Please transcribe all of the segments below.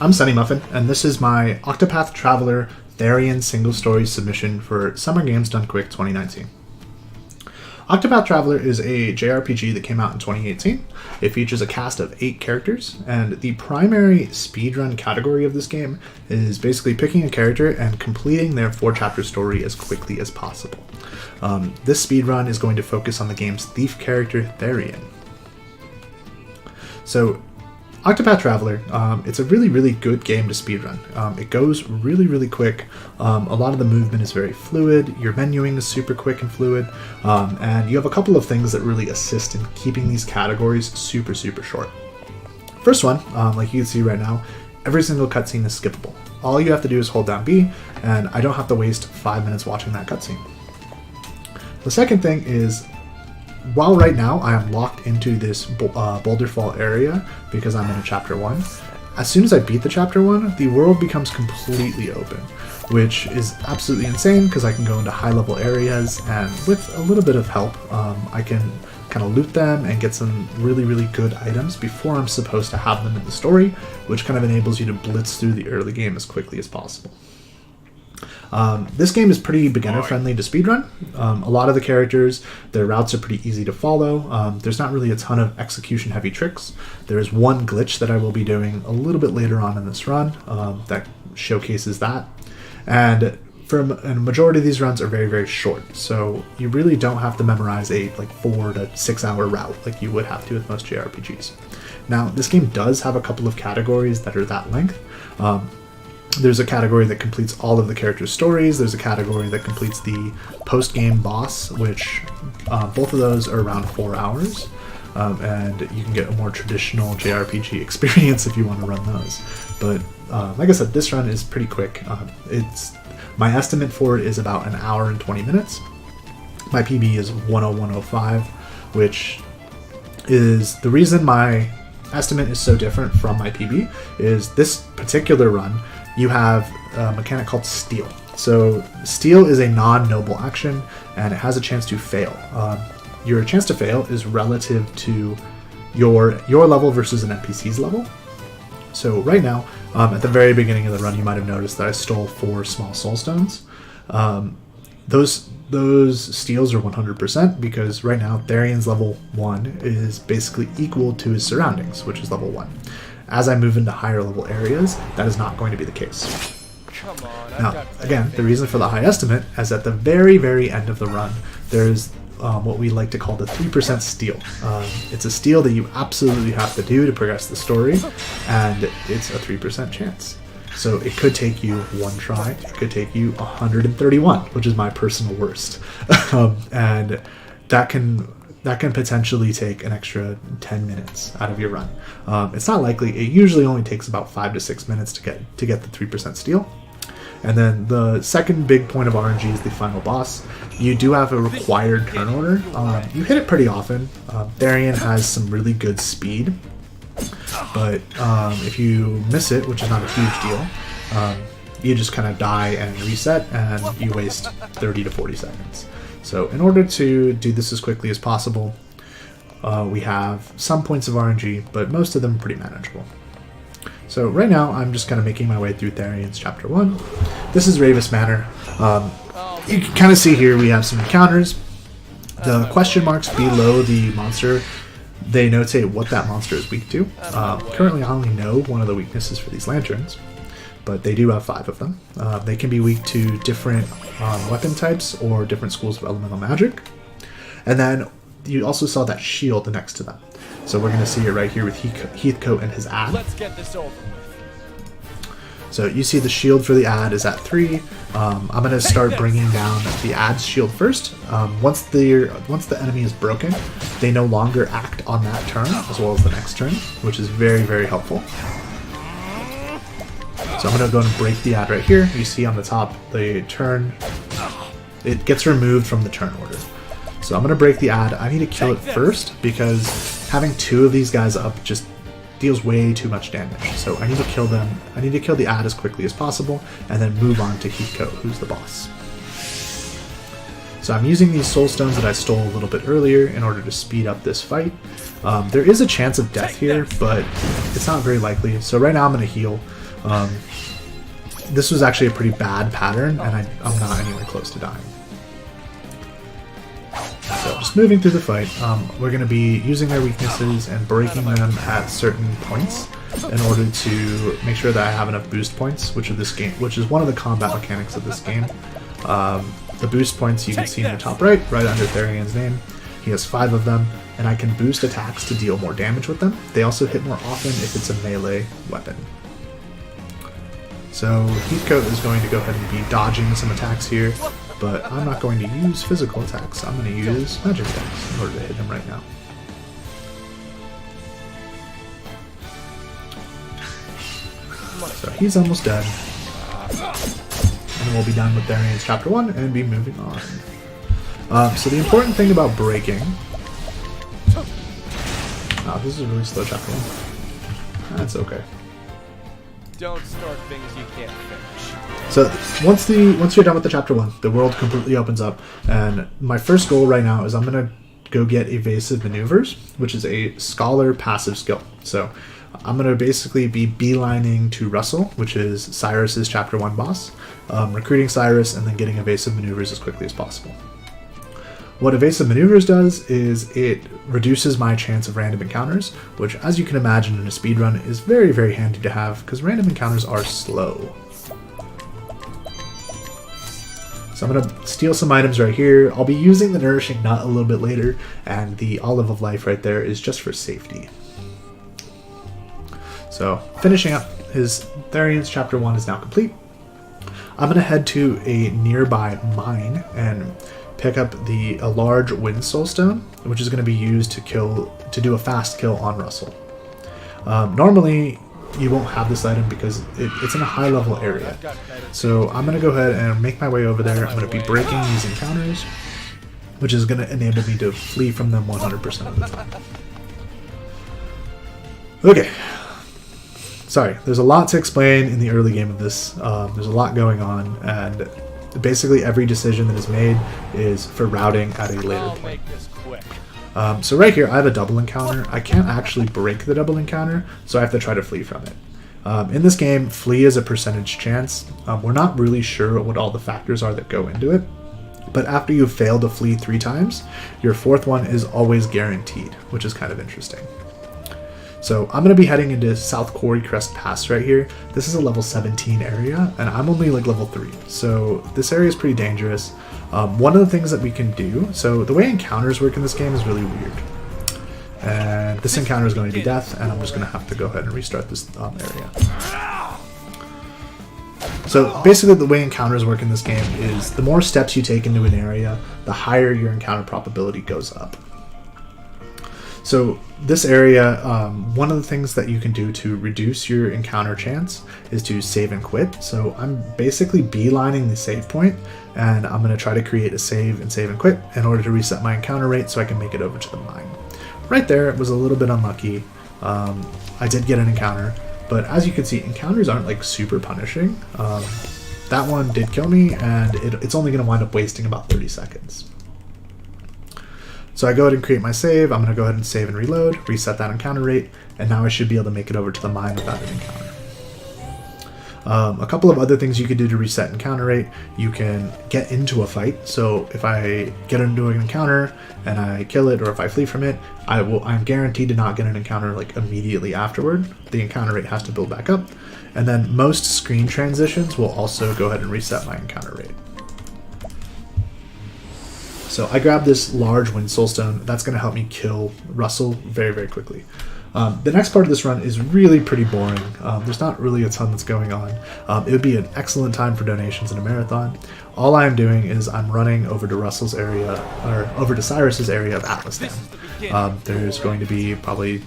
I'm Sunny Muffin, and this is my Octopath Traveler Therion single story submission for Summer Games Done Quick 2019. Octopath Traveler is a JRPG that came out in 2018. It features a cast of 8 characters, and the primary speedrun category of this game is basically picking a character and completing their 4-chapter story as quickly as possible. This speedrun is going to focus on the game's thief character, Therion. So, Octopath Traveler, it's a really good game to speedrun. It goes really quick. A lot of the movement is very fluid, your menuing is super quick and fluid, and you have a couple of things that really assist in keeping these categories super short. First one, like you can see right now, every single cutscene is skippable. All you have to do is hold down B, and I don't have to waste 5 minutes watching that cutscene. The second thing is, while right now I am locked into this Boulder Fall area because I'm in a Chapter 1, as soon as I beat the Chapter 1, the world becomes completely open, which is absolutely insane because I can go into high-level areas, and with a little bit of help, I can kind of loot them and get some really good items before I'm supposed to have them in the story, which kind of enables you to blitz through the early game as quickly as possible. This game is pretty beginner-friendly to speedrun. A lot of the characters, their routes are pretty easy to follow. There's not really a ton of execution-heavy tricks. There is one glitch that I will be doing a little bit later on in this run that showcases that. And a majority of these runs are very short, so you really don't have to memorize a 4 to 6 hour route like you would have to with most JRPGs. Now, this game does have a couple of categories that are that length. There's a category that completes all of the characters' stories. There's a category that completes the post-game boss, which both of those are around 4 hours. And you can get a more traditional JRPG experience if you want to run those. But like I said, this run is pretty quick. My estimate for it is about an hour and 20 minutes. My PB is 10105, which is the reason my estimate is so different from my PB is this particular run. You have a mechanic called Steal. So Steal is a non-noble action, and it has a chance to fail. Your chance to fail is relative to your level versus an NPC's level. So right now, at the very beginning of the run, you might have noticed that I stole 4 small soul stones. Those steals are 100% because right now Therion's level 1 is basically equal to his surroundings, which is level 1. As I move into higher level areas, that is not going to be the case. Now, again, the reason for the high estimate is at the very end of the run, there's what we like to call the 3% steal. It's a steal that you absolutely have to do to progress the story, and it's a 3% chance. So it could take you 1 try, it could take you 131, which is my personal worst. And that can potentially take an extra 10 minutes out of your run. It's not likely. It usually only takes about 5 to 6 minutes to get the 3% steal. And then the second big point of RNG is the final boss. You do have a required turn order. You hit it pretty often. Therion has some really good speed, but if you miss it, which is not a huge deal, you just kind of die and reset, and you waste 30 to 40 seconds. So in order to do this as quickly as possible, we have some points of RNG, but most of them are pretty manageable. So right now, I'm just kind of making my way through Therion's Chapter 1. This is Ravis Manor. You can kind of see here we have some encounters. The question marks below the monster, they notate what that monster is weak to. Currently, I only know one of the weaknesses for these lanterns, but they do have 5 of them. They can be weak to different weapon types or different schools of elemental magic. And then you also saw that shield next to them. So we're going to see it right here with Heathcote and his ad. Let's get this over with. So you see the shield for the ad is at 3. I'm going to start bringing down the ad's shield first. Once the enemy is broken, they no longer act on that turn as well as the next turn, which is very helpful. So I'm going to go and break the ad right here. You see on the top the turn, it gets removed from the turn order. So I'm going to break the ad. I need to kill it first because having 2 of these guys up just deals way too much damage. So I need to kill them. I need to kill the ad as quickly as possible and then move on to Heathcote, who's the boss. So I'm using these soul stones that I stole a little bit earlier in order to speed up this fight. There is a chance of death here, but it's not very likely. So right now I'm going to heal. This was actually a pretty bad pattern, and I'm not anywhere close to dying. So just moving through the fight, we're going to be using their weaknesses and breaking them at certain points in order to make sure that I have enough boost points, which is one of the combat mechanics of this game. The boost points you can see in the top right under Therion's name. He has 5 of them, and I can boost attacks to deal more damage with them. They also hit more often if it's a melee weapon. So Heathcote is going to go ahead and be dodging some attacks here, but I'm not going to use physical attacks. I'm going to use magic attacks in order to hit him right now. So he's almost dead. And we'll be done with Therion's Chapter 1 and be moving on. So the important thing about breaking... Wow, this is a really slow Chapter 1. That's okay. Don't start things you can't finish. So once you're done with the Chapter 1, the world completely opens up, and my first goal right now is I'm going to go get Evasive Maneuvers, which is a Scholar passive skill. So I'm going to basically be beelining to Russell, which is Cyrus's Chapter 1 boss, recruiting Cyrus and then getting Evasive Maneuvers as quickly as possible. What Evasive Maneuvers does is it reduces my chance of random encounters, which, as you can imagine in a speedrun, is very, very handy to have because random encounters are slow. So I'm going to steal some items right here. I'll be using the Nourishing Nut a little bit later, and the Olive of Life right there is just for safety. So finishing up his Therion's Chapter 1 is now complete. I'm going to head to a nearby mine and pick up a large Wind Soul Stone, which is going to be used to do a fast kill on Russell. Normally, you won't have this item because it's in a high level area. So I'm going to go ahead and make my way over there. I'm going to be breaking these encounters, which is going to enable me to flee from them 100% of the time. Okay. Sorry, there's a lot to explain in the early game of this. There's a lot going on, and basically every decision that is made is for routing at a later point. So right here, I have a double encounter. I can't actually break the double encounter, so I have to try to flee from it. In this game, flee is a percentage chance. We're not really sure what all the factors are that go into it, but after you've failed to flee 3 times, your 4th one is always guaranteed, which is kind of interesting. So I'm going to be heading into South Quarry Crest Pass right here. This is a level 17 area, and I'm only like level 3. So this area is pretty dangerous. One of the things that we can do, so the way encounters work in this game is really weird. And this encounter is going to be death, and I'm just going to have to go ahead and restart this area. So basically the way encounters work in this game is the more steps you take into an area, the higher your encounter probability goes up. So this area, one of the things that you can do to reduce your encounter chance is to save and quit. So I'm basically beelining the save point, and I'm going to try to create a save and quit in order to reset my encounter rate so I can make it over to the mine. Right there, it was a little bit unlucky. I did get an encounter, but as you can see, encounters aren't like super punishing. That one did kill me, and it's only going to wind up wasting about 30 seconds. So I go ahead and create my save. I'm going to go ahead and save and reload, reset that encounter rate, and now I should be able to make it over to the mine without an encounter. A couple of other things you could do to reset encounter rate. You can get into a fight. So if I get into an encounter and I kill it, or if I flee from it, I'm guaranteed to not get an encounter like immediately afterward. The encounter rate has to build back up. And then most screen transitions will also go ahead and reset my encounter rate. So I grabbed this large Wind Soul Stone. That's going to help me kill Russell very, very quickly. The next part of this run is really pretty boring. There's not really a ton that's going on. It would be an excellent time for donations in a marathon. All I'm doing is I'm running over to Russell's area, or over to Cyrus's area of Atlasdam. There's going to be probably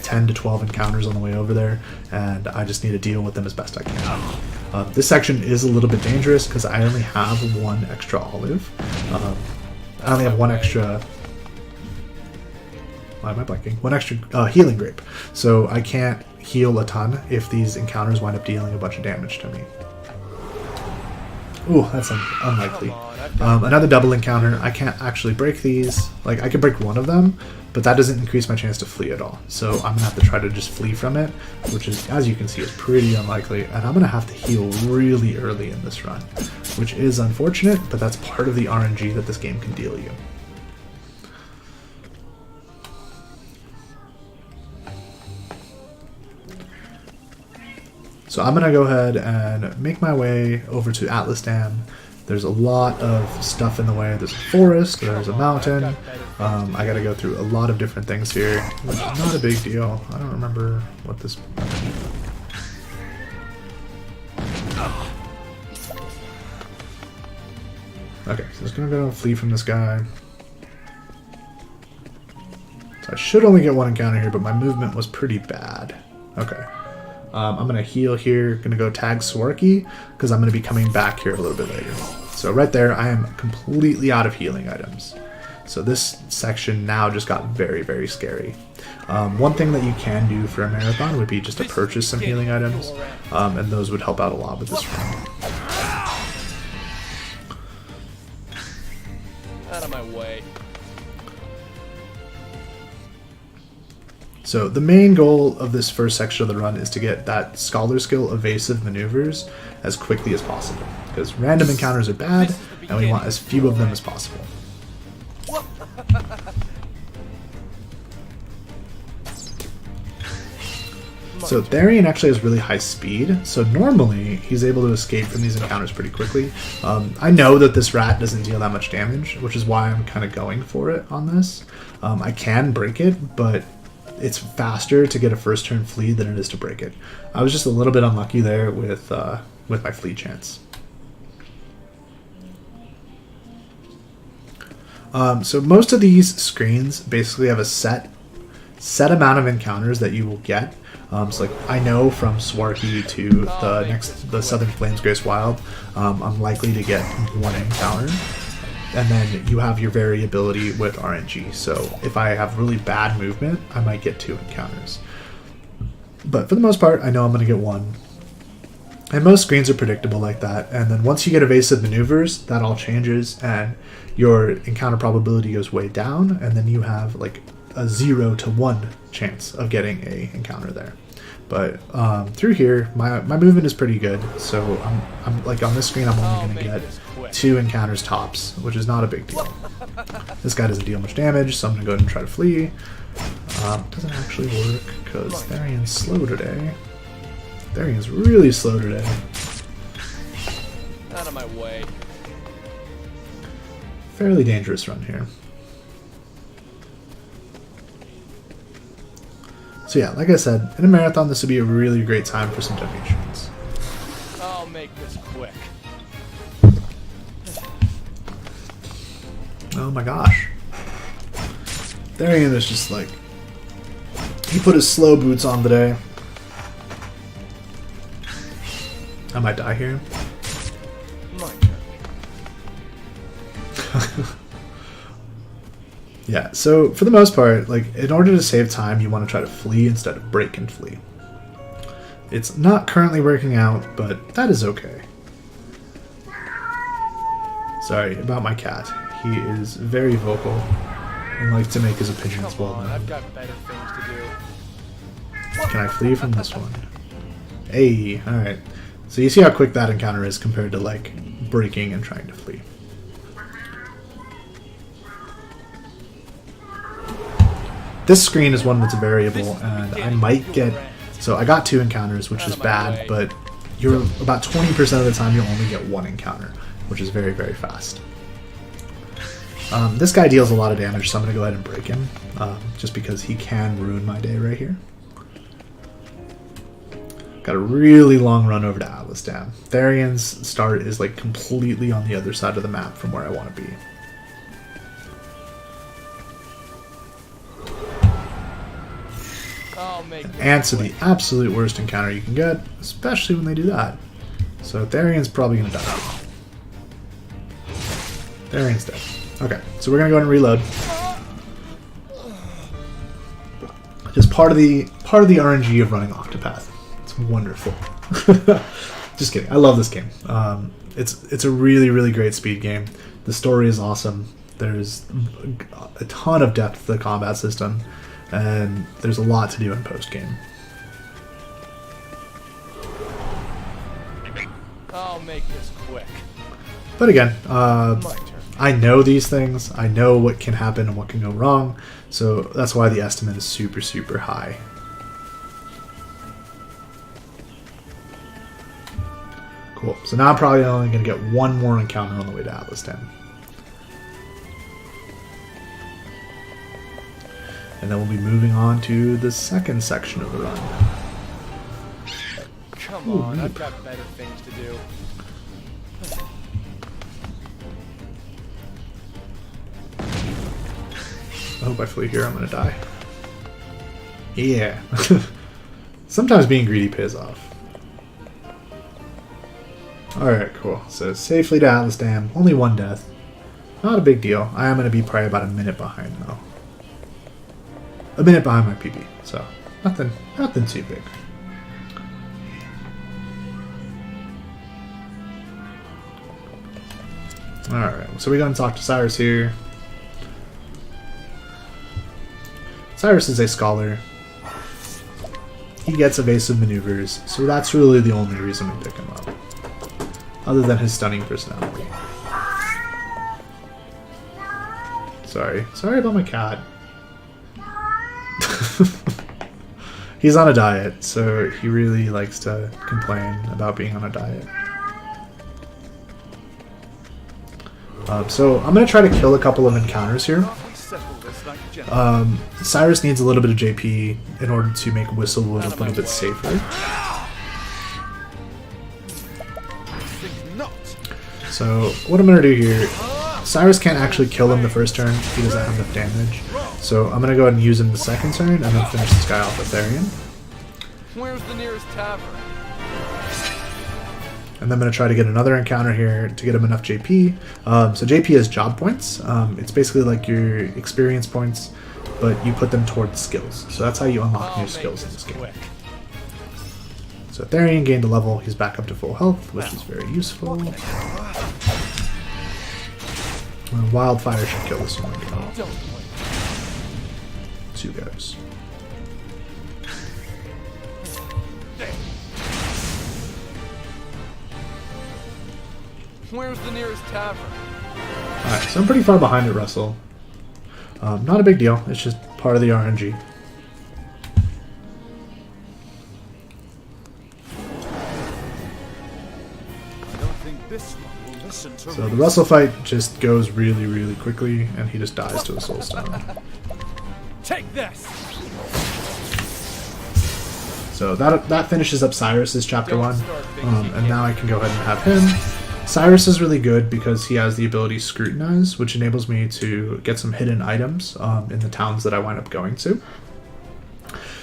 10 to 12 encounters on the way over there, and I just need to deal with them as best I can. This section is a little bit dangerous because I only have 1 extra olive. I only have 1 extra... Why am I blanking? 1 extra healing grape. So I can't heal a ton if these encounters wind up dealing a bunch of damage to me. Ooh, that's unlikely. Come on, I've got Another double encounter. I can't actually break these. Like, I could break one of them, but that doesn't increase my chance to flee at all. So I'm going to have to try to just flee from it, which is, as you can see, is pretty unlikely. And I'm going to have to heal really early in this run, which is unfortunate, but that's part of the RNG that this game can deal you. So I'm going to go ahead and make my way over to Atlas Dam. There's a lot of stuff in the way. There's a forest, there's a mountain. I got to go through a lot of different things here, which is not a big deal. I don't remember what this... Okay, so I'm just going to go and flee from this guy. So I should only get one encounter here, but my movement was pretty bad. Okay. I'm going to heal here, going to go tag Swarky, because I'm going to be coming back here a little bit later. So right there, I am completely out of healing items. So this section now just got very scary. One thing that you can do for a marathon would be just to purchase some healing items, and those would help out a lot with this run. out of my way. So the main goal of this first section of the run is to get that scholar skill evasive maneuvers as quickly as possible, because random encounters are bad and we want as few of them as possible. So Therion actually has really high speed, so normally he's able to escape from these encounters pretty quickly. I know that this rat doesn't deal that much damage, which is why I'm kind of going for it on this. I can break it, but it's faster to get a first turn flee than it is to break it. I was just a little bit unlucky there with my flee chance. So most of these screens basically have a set amount of encounters that you will get. So like I know from Swarky to the Southern Flames Grace Wild, I'm likely to get one encounter. And then you have your variability with RNG. So if I have really bad movement, I might get 2 encounters. But for the most part, I know I'm going to get 1. And most screens are predictable like that. And then once you get evasive maneuvers, that all changes and your encounter probability goes way down. And then you have like a 0 to 1 chance of getting a encounter there. But through here, my movement is pretty good. So I'm like on this screen, I'm only going to get 2 encounters tops, which is not a big deal. This guy doesn't deal much damage, so I'm going to go ahead and try to flee. Doesn't actually work because Therion's slow today. Therion's really slow today. Out of my way. Fairly dangerous run here. So yeah, like I said, in a marathon this would be a really great time for some donations. I'll make this quick. Oh my gosh. Therion is just like... He put his slow boots on today. I might die here. My turn. Yeah, so for the most part, like in order to save time, you want to try to flee instead of break and flee. It's not currently working out, but that is okay. Sorry about my cat. He is very vocal and likes to make his opinions well known. I've got better things to do. Can I flee from this one? Hey, alright. So you see how quick that encounter is compared to like breaking and trying to flee. This screen is one that's variable, and I might get... So I got 2 encounters, which is bad, but you're about 20% of the time you'll only get 1 encounter, which is very fast. This guy deals a lot of damage, so I'm going to go ahead and break him, just because he can ruin my day right here. Got a really long run over to Atlas Dam. Therion's start is like completely on the other side of the map from where I want to be. Ants are the absolute worst encounter you can get, especially when they do that. So Therion's probably going to die. Therion's dead. Okay, so we're going to go ahead and reload. Just part of the RNG of running Octopath. It's wonderful. Just kidding. I love this game. It's a really, really great speed game. The story is awesome. There's a ton of depth to the combat system, and there's a lot to do in post-game. I'll make this quick. But again, My turn. I know these things. I know what can happen and what can go wrong, so that's why the estimate is super, super high. Cool. So now I'm probably only going to get one more encounter on the way to Atlas Dam. And then we'll be moving on to the second section of the run. Come Ooh, on, I've neat. got better things to do. I hope I flee here. I'm going to die. Yeah. Sometimes being greedy pays off. Alright, cool. So safely to Atlas Dam. Only one death. Not a big deal. I am going to be probably about a minute behind, though. A minute behind my PB. So nothing too big. Alright, so we go and talk to Cyrus here. Cyrus is a scholar. He gets evasive maneuvers, so that's really the only reason we pick him up. Other than his stunning personality. Sorry about my cat. He's on a diet, so he really likes to complain about being on a diet. So I'm going to try to kill a couple of encounters here. Cyrus needs a little bit of JP in order to make Whistlewood a little bit safer. So what I'm going to do here, Cyrus can't actually kill him the first turn. He doesn't have enough damage. So I'm going to go ahead and use him the second turn and then finish this guy off with Therion. Where's the nearest tavern? And then I'm going to try to get another encounter here to get him enough JP. So JP is job points. It's basically like your experience points, but you put them towards skills. So that's how you unlock new skills in this game. Quick. So Therion gained a level. He's back up to full health, which is very useful. Wildfire should kill this one. Don't blink. 2 goes. Where's the nearest tavern? Alright, so I'm pretty far behind at Russell. Not a big deal. It's just part of the RNG. So the Russell fight just goes really, really quickly, and he just dies to a soul stone. Take this. So that finishes up Cyrus's chapter 1, and now I can go ahead and have him. Cyrus is really good because he has the ability Scrutinize, which enables me to get some hidden items in the towns that I wind up going to.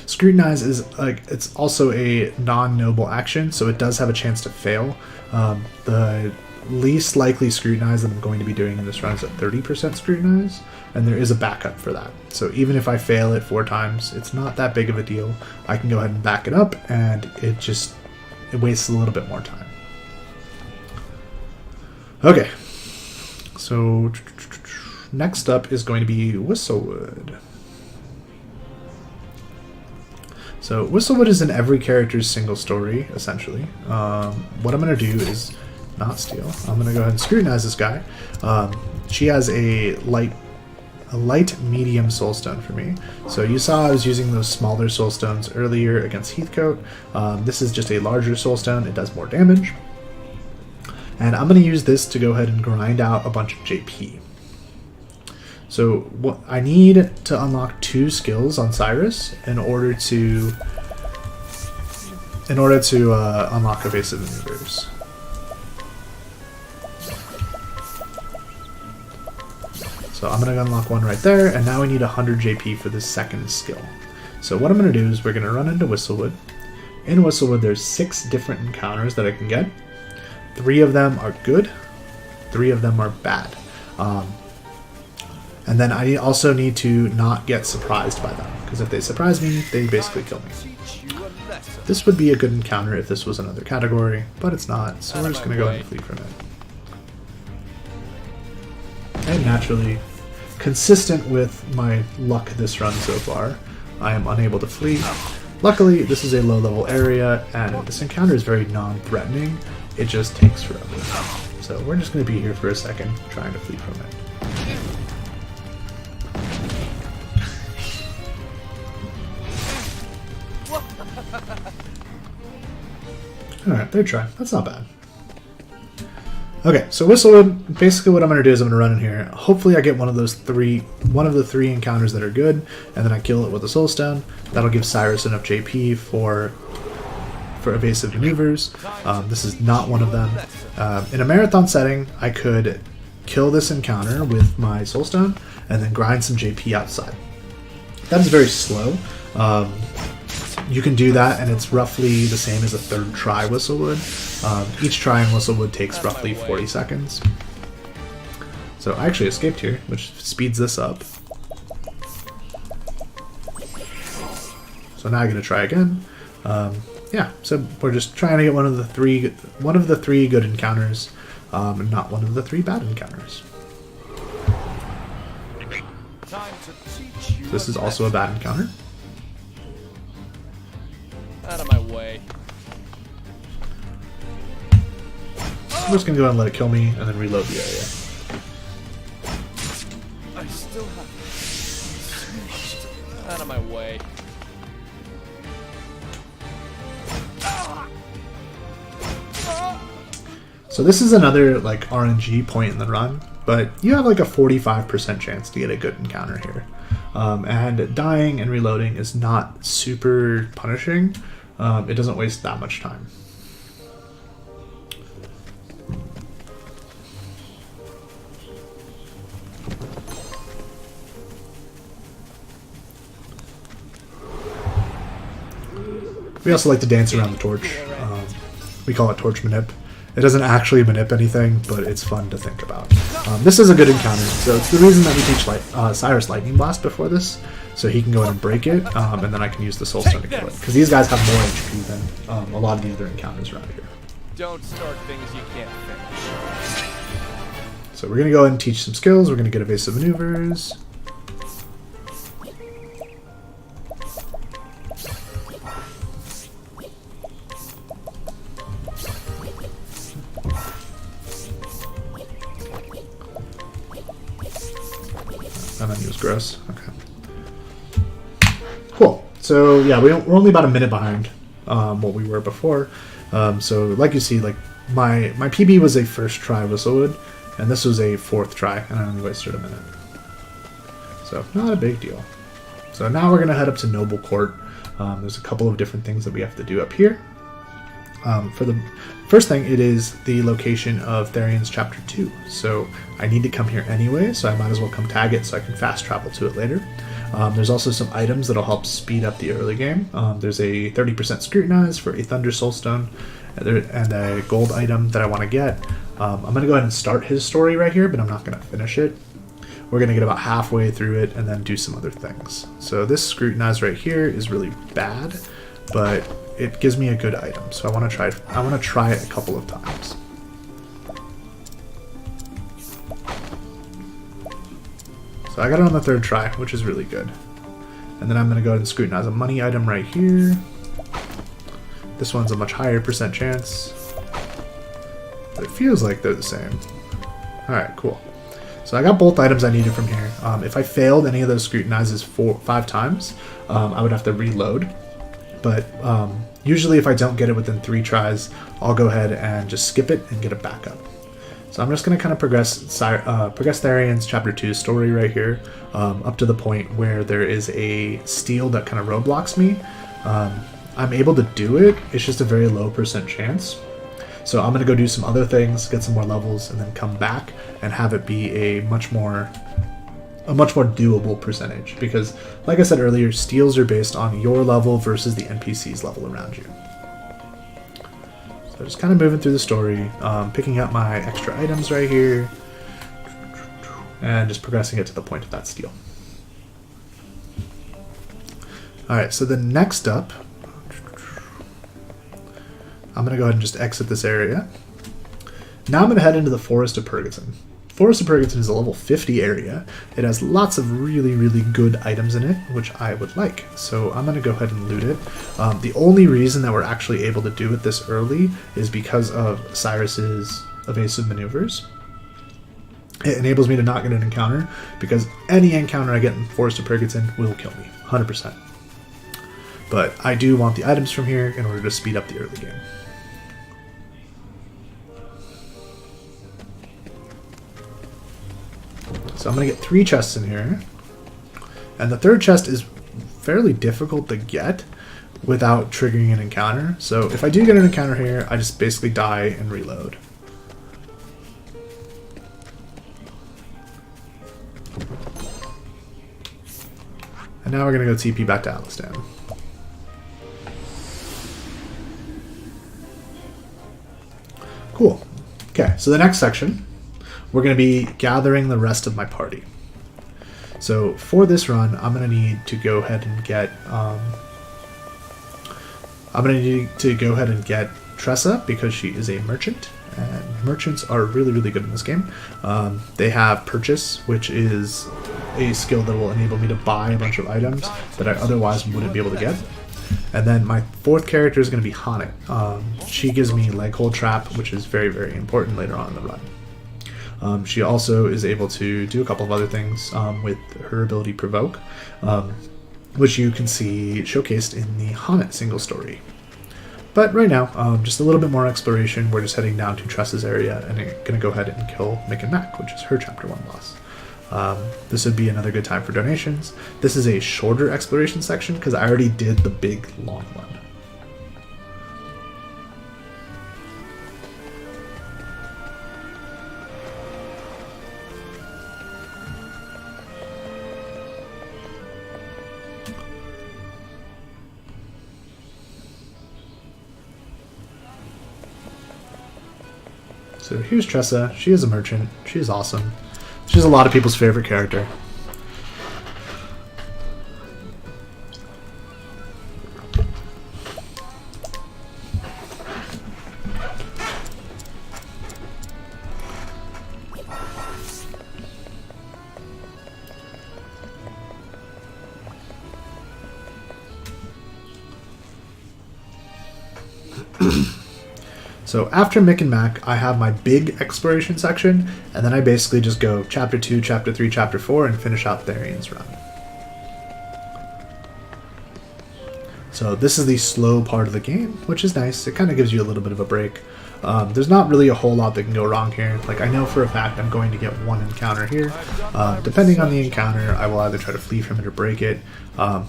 Scrutinize is it's also a non-noble action, so it does have a chance to fail. The least likely Scrutinize that I'm going to be doing in this run is at 30% Scrutinize, and there is a backup for that. So even if I fail it 4 times, it's not that big of a deal. I can go ahead and back it up, and it wastes a little bit more time. Okay, so next up is going to be Whistlewood. So Whistlewood is in every character's single story, essentially. What I'm going to do is not steal. I'm going to go ahead and Scrutinize this guy. She has a light medium soulstone for me. So you saw I was using those smaller soulstones earlier against Heathcote. This is just a larger soulstone. It does more damage. And I'm going to use this to go ahead and grind out a bunch of JP. So what I need to unlock 2 skills on Cyrus in order to unlock evasive maneuvers. So I'm going to unlock one right there, and now we need 100 JP for the second skill. So what I'm going to do is we're going to run into Whistlewood. In Whistlewood, there's 6 different encounters that I can get. 3 of them are good, 3 of them are bad. And then I also need to not get surprised by them. because if they surprise me, they basically kill me. Teach you a lesson. This would be a good encounter if this was another category, but it's not, so we're just going to go ahead and flee from it. And naturally, consistent with my luck this run so far, I am unable to flee. Luckily, this is a low-level area, and this encounter is very non-threatening. It just takes forever. So we're just going to be here for a second, trying to flee from it. Alright, third try. That's not bad. Okay, so Whistlewood, basically what I'm going to do is I'm going to run in here. Hopefully I get one of the three encounters that are good, and then I kill it with a Soulstone. That'll give Cyrus enough JP for evasive maneuvers. This is not one of them. In a marathon setting, I could kill this encounter with my Soulstone, and then grind some JP outside. That is very slow. You can do that, and it's roughly the same as a third try Whistlewood. Each try in Whistlewood takes roughly 40 seconds. So I actually escaped here, which speeds this up. So now I get to try again. Yeah, so we're just trying to get one of the three good encounters, and not one of the 3 bad encounters. This is also a bad encounter. Out of my way. I'm just gonna go ahead and let it kill me, and then reload the area. I still have out of my way. So this is another like RNG point in the run, but you have like a 45% chance to get a good encounter here. And dying and reloading is not super punishing. It doesn't waste that much time. We also like to dance around the torch. We call it torch manip. It doesn't actually manip anything, but it's fun to think about. This is a good encounter, so it's the reason that we teach Cyrus Lightning Blast before this, so he can go in and break it, and then I can use the Soulstone to kill it. Because these guys have more HP than a lot of the other encounters around here. Don't start things you can't finish. So we're going to go ahead and teach some skills. We're going to get evasive maneuvers. And then use gross. Okay. Cool. So yeah, we're only about a minute behind what we were before. So like you see, like my PB was a first try Whistlewood, and this was a 4th try, and I only wasted a minute. So not a big deal. So now we're gonna head up to Noble Court. There's a couple of different things that we have to do up here. For the first thing, it is the location of Therion's Chapter 2. So I need to come here anyway, so I might as well come tag it so I can fast travel to it later. There's also some items that'll help speed up the early game. There's a 30% scrutinize for a Thunder Soulstone, and a gold item that I want to get. I'm going to go ahead and start his story right here, but I'm not going to finish it. We're going to get about halfway through it and then do some other things. So this scrutinize right here is really bad, but it gives me a good item, so I want to try it a couple of times. So I got it on the 3rd try, which is really good. And then I'm going to go ahead and scrutinize a money item right here. This one's a much higher % chance, but it feels like they're the same. Alright, cool. So I got both items I needed from here. If I failed any of those scrutinizes 5 times, I would have to reload. But usually if I don't get it within 3 tries, I'll go ahead and just skip it and get it back up. So I'm just going to kind of progress Therion's Chapter 2 story right here, up to the point where there is a steal that kind of roadblocks me. I'm able to do it, it's just a very low % chance. So I'm going to go do some other things, get some more levels, and then come back and have it be a much more doable percentage, because like I said earlier, steals are based on your level versus the NPC's level around you. So just kind of moving through the story, picking up my extra items right here, and just progressing it to the point of that steal. Alright, so the next up, I'm going to go ahead and just exit this area. Now I'm going to head into the Forest of Purgaton. Forest of Purgaton is a level 50 area. It has lots of really, really good items in it, which I would like. So I'm going to go ahead and loot it. The only reason that we're actually able to do it this early is because of Cyrus's evasive maneuvers. It enables me to not get an encounter, because any encounter I get in Forest of Purgaton will kill me, 100%. But I do want the items from here in order to speed up the early game. So I'm going to get 3 chests in here. And the third chest is fairly difficult to get without triggering an encounter. So if I do get an encounter here, I just basically die and reload. And now we're going to go TP back to Alistan. Cool. Okay, so the next section, we're going to be gathering the rest of my party. So for this run, I'm going to need to go ahead and get Tressa, because she is a merchant, and merchants are really, really good in this game. They have Purchase, which is a skill that will enable me to buy a bunch of items that I otherwise wouldn't be able to get. And then my 4th character is going to be Haunted. She gives me Leg Hold Trap, which is very, very important later on in the run. She also is able to do a couple of other things with her ability Provoke, which you can see showcased in the Haunted single story. But right now, just a little bit more exploration. We're just heading down to Tressa's area and going to go ahead and kill Mick and Mac, which is her Chapter 1 boss. This would be another good time for donations. This is a shorter exploration section because I already did the big, long one. So here's Tressa. She is a merchant. She is awesome. She's a lot of people's favorite character. So after Mick and Mac, I have my big exploration section, and then I basically just go Chapter 2, Chapter 3, Chapter 4, and finish out Therion's run. So this is the slow part of the game, which is nice. It kind of gives you a little bit of a break. There's not really a whole lot that can go wrong here. Like, I know for a fact I'm going to get one encounter here. Depending on the encounter, I will either try to flee from it or break it.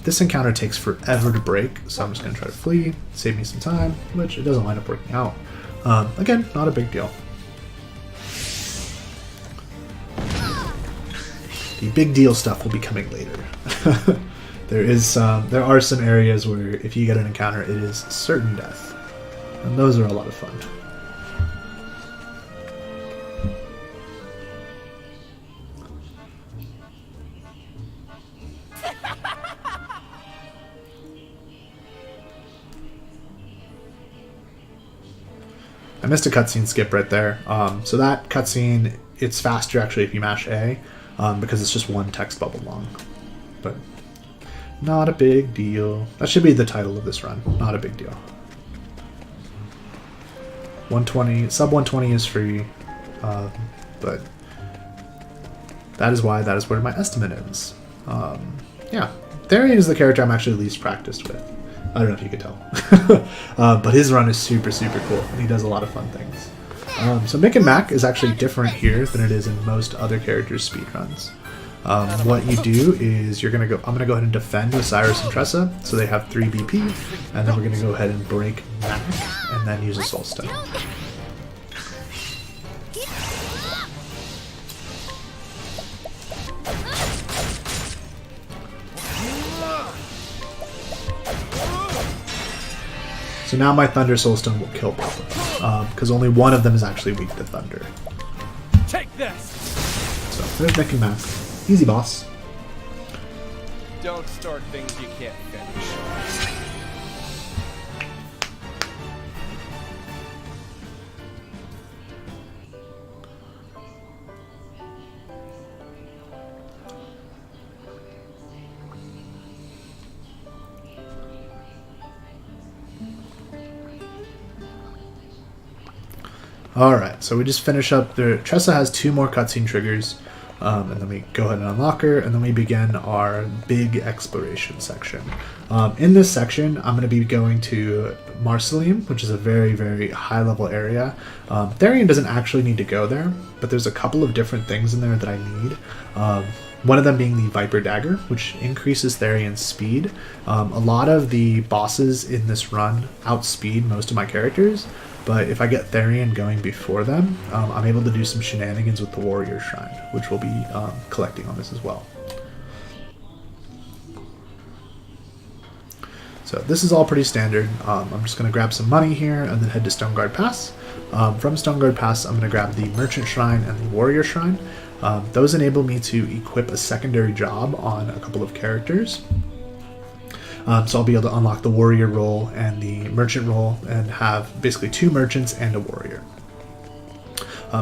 This encounter takes forever to break, so I'm just going to try to flee, save me some time, which it doesn't wind up working out. Again, not a big deal. The big deal stuff will be coming later. There are some areas where if you get an encounter, it is certain death, and those are a lot of fun. I missed a cutscene skip right there. So that cutscene, it's faster actually if you mash A, because it's just one text bubble long. But not a big deal. That should be the title of this run. Not a big deal. 120, sub 120 is free, but that is where my estimate ends. Yeah, Therion is the character I'm actually least practiced with. I don't know if you could tell. But his run is super, super cool, and he does a lot of fun things. So Mick and Mac is actually different here than it is in most other characters' speedruns. What you do is I'm going to go ahead and defend with Cyrus and Tressa, so they have 3 BP, and then we're going to go ahead and break Mac, and then use a Soul Stone. So now my Thunder Soulstone will kill both of them, because only one of them is actually weak to Thunder. Take this. So there's Mick and Mac. Easy boss. Don't start things you can't finish. Alright, so we just finish up. Tressa has 2 more cutscene triggers, and then we go ahead and unlock her, and then we begin our big exploration section. In this section, I'm going to be going to Marceline, which is a very, very high-level area. Therion doesn't actually need to go there, but there's a couple of different things in there that I need. One of them being the Viper Dagger, which increases Therion's speed. A lot of the bosses in this run outspeed most of my characters, but if I get Therion going before them, I'm able to do some shenanigans with the Warrior Shrine, which we'll be collecting on this as well. So this is all pretty standard. I'm just going to grab some money here and then head to Stoneguard Pass. From Stoneguard Pass, I'm going to grab the Merchant Shrine and the Warrior Shrine. Those enable me to equip a secondary job on a couple of characters. So I'll be able to unlock the warrior role and the merchant role and have basically 2 merchants and a warrior.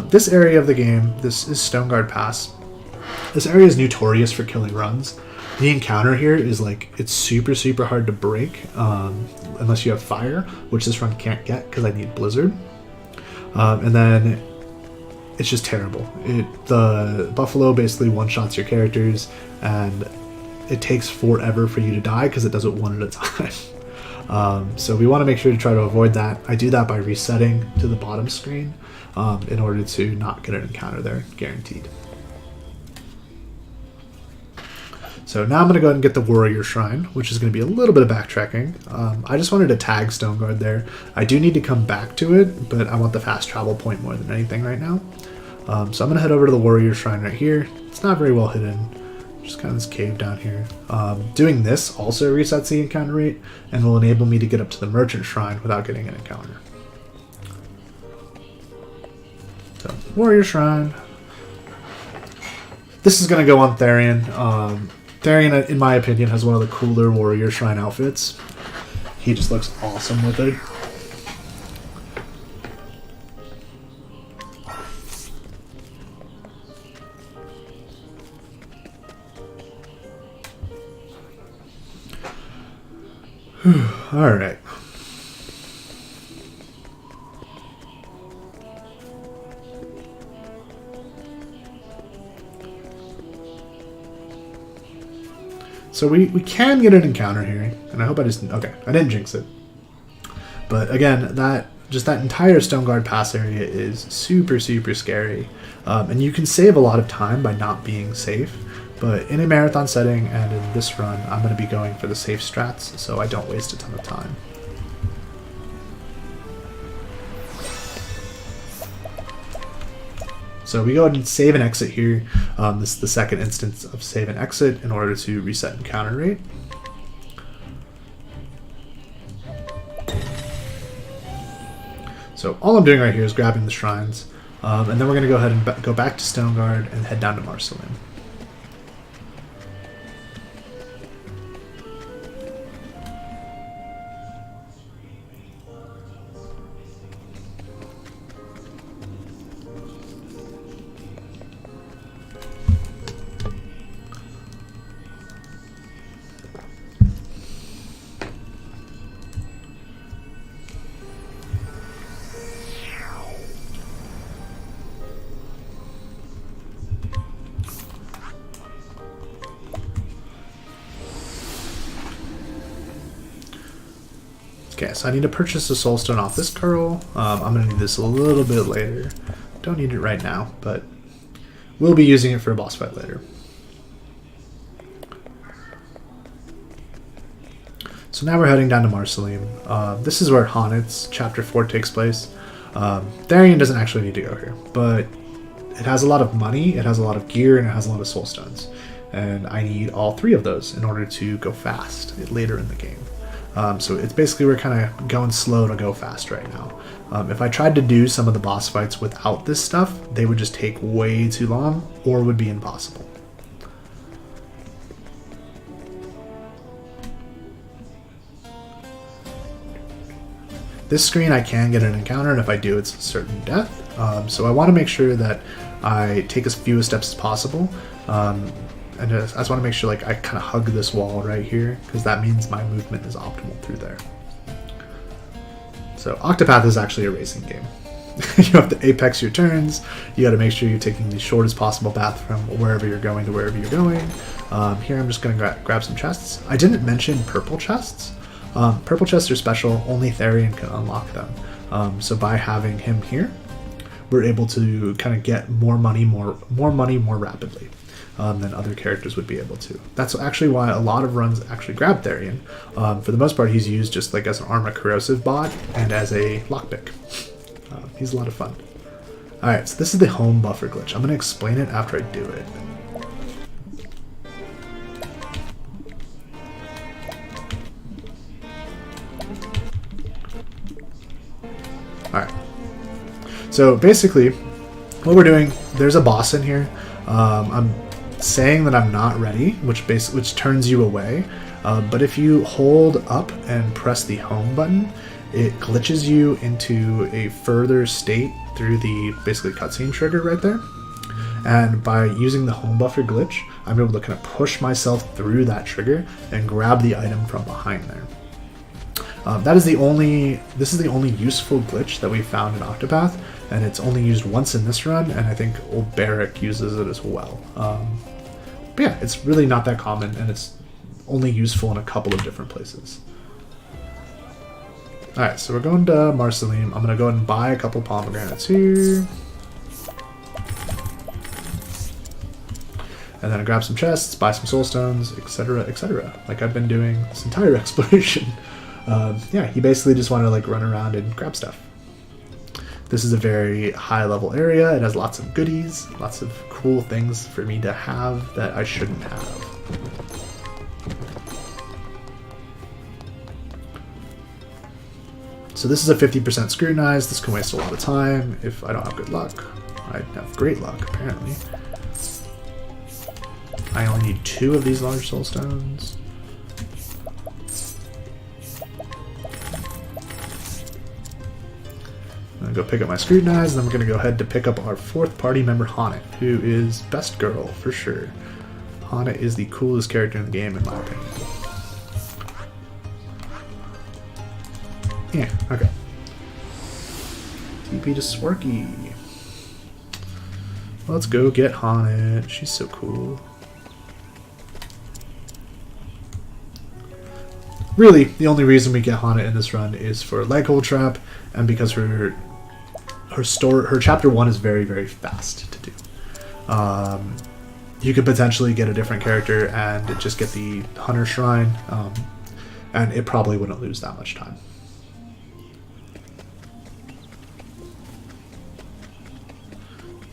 This area of the game, this is Stoneguard Pass. This area is notorious for killing runs. The encounter here is like, it's super, super hard to break unless you have fire, which this run can't get because I need blizzard. And then it's just terrible. The buffalo basically one-shots your characters, and it takes forever for you to die because it does it one at a time. So we want to make sure to try to avoid that. I do that by resetting to the bottom screen in order to not get an encounter there, guaranteed. So now I'm going to go ahead and get the Warrior Shrine, which is going to be a little bit of backtracking. I just wanted to tag Stoneguard there. I do need to come back to it, but I want the fast travel point more than anything right now. So I'm going to head over to the Warrior Shrine right here. It's not very well hidden. Just kind of this cave down here. Doing this also resets the encounter rate and will enable me to get up to the Merchant Shrine without getting an encounter. So, Warrior Shrine. This is going to go on Therion. Therion, in my opinion, has one of the cooler Warrior Shrine outfits. He just looks awesome with it. All right. So we can get an encounter here, and I hope I didn't jinx it. But again, that entire Stoneguard Pass area is super, super scary, and you can save a lot of time by not being safe. But in a marathon setting and in this run, I'm going to be going for the safe strats, so I don't waste a ton of time. So we go ahead and save and exit here. This is the second instance of save and exit in order to reset encounter rate. So all I'm doing right here is grabbing the shrines, and then we're going to go ahead and go back to Stoneguard and head down to Marceline. Okay, so I need to purchase the soulstone off this girl. I'm going to need this a little bit later. Don't need it right now, but we'll be using it for a boss fight later. So now we're heading down to Marceline. This is where Honet's Chapter 4 takes place. Therion doesn't actually need to go here, but it has a lot of money, it has a lot of gear, and it has a lot of soulstones. And I need all 3 of those in order to go fast later in the game. So it's basically we're kind of going slow to go fast right now. If I tried to do some of the boss fights without this stuff, they would just take way too long or would be impossible. This screen I can get an encounter, and if I do, it's certain death. So I want to make sure that I take as few steps as possible. And I just want to make sure like I kind of hug this wall right here, because that means my movement is optimal through there. So Octopath is actually a racing game. You have to apex your turns. You got to make sure you're taking the shortest possible path from wherever you're going to wherever you're going. Here I'm just going to grab some chests. I didn't mention purple chests. Purple chests are special. Only Therion can unlock them. So by having him here, we're able to kind of get more money more rapidly than other characters would be able to. That's actually why a lot of runs actually grab Therion. For the most part, he's used just like as an armor corrosive bot and as a lockpick. He's a lot of fun. Alright, so this is the home buffer glitch. I'm going to explain it after I do it. Alright. So basically, what we're doing, there's a boss in here. I'm saying that I'm not ready, which turns you away. But if you hold up and press the home button, it glitches you into a further state through the basically cutscene trigger right there. And by using the home buffer glitch, I'm able to kind of push myself through that trigger and grab the item from behind there. This is the only useful glitch that we found in Octopath, and it's only used once in this run, and I think old Barrick uses it as well. But yeah, it's really not that common, and it's only useful in a couple of different places. Alright, so we're going to Marceline. I'm going to go ahead and buy a couple pomegranates here. And then I grab some chests, buy some soul stones, etc., etc. Like I've been doing this entire exploration. Yeah, he basically just wanted to like run around and grab stuff. This is a very high level area. It has lots of goodies, lots of cool things for me to have that I shouldn't have. So this is a 50% scrutinize. This can waste a lot of time if I don't have good luck. I have great luck, apparently. I only need 2 of these large soul stones. I'm gonna go pick up my scrutinize, and then we're gonna go ahead to pick up our 4th party member, Haunted, who is best girl for sure. Haunted is the coolest character in the game, in my opinion. Yeah, okay. TP to Swarky. Let's go get Haunted. She's so cool. Really, the only reason we get Haunted in this run is for leg hold trap, and because her chapter 1 is very, very fast to do. You could potentially get a different character and just get the Hunter Shrine, and it probably wouldn't lose that much time.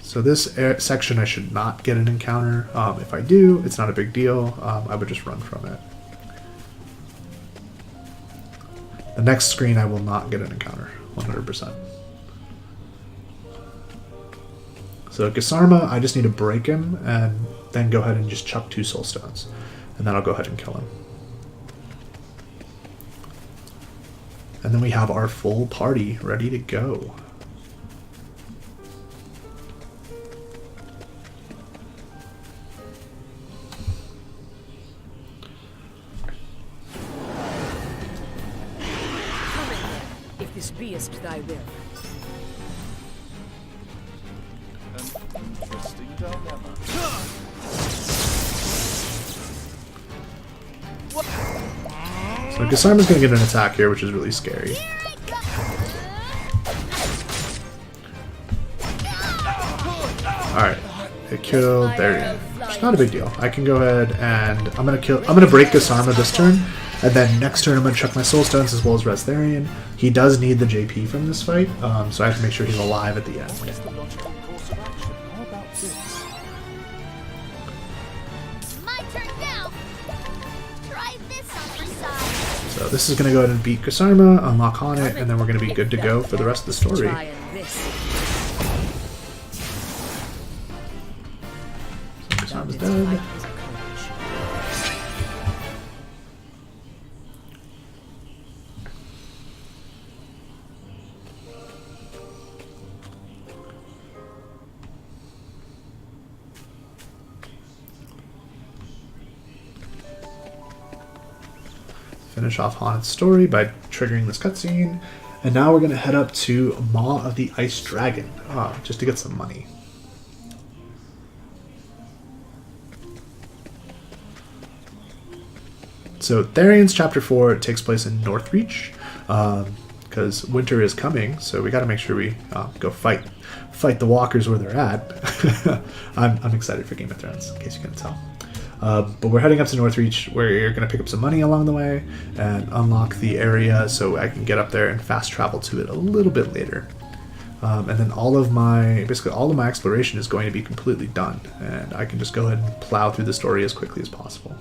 So this section I should not get an encounter. If I do, it's not a big deal. I would just run from it. The next screen I will not get an encounter, 100%. So Gisarma, I just need to break him and then go ahead and just chuck 2 soul stones. And then I'll go ahead and kill him. And then we have our full party ready to go. Beest thy will. An interesting dilemma. So Gisarma's gonna get an attack here, which is really scary. Alright, it killed Therion. It's not a big deal. I can go ahead and I'm gonna break Gisarma this turn. And then next turn I'm going to chuck my soul stones as well as res Therion. He does need the JP from this fight, so I have to make sure he's alive at the end. My turn now. Try this on the side. So this is going to go ahead and beat Gisarma, unlock Haunted, and then we're going to be good to go for the rest of the story. So Gisarma's dead. finish off Hanet's story by triggering this cutscene. And now we're going to head up to Maw of the Ice Dragon, just to get some money. So Therion's Chapter 4 takes place in Northreach, because winter is coming, so we got to make sure we go fight the walkers where they're at. I'm excited for Game of Thrones, in case you can tell. But we're heading up to Northreach, where you're going to pick up some money along the way and unlock the area so I can get up there and fast travel to it a little bit later. And then basically all of my exploration is going to be completely done, and I can just go ahead and plow through the story as quickly as possible.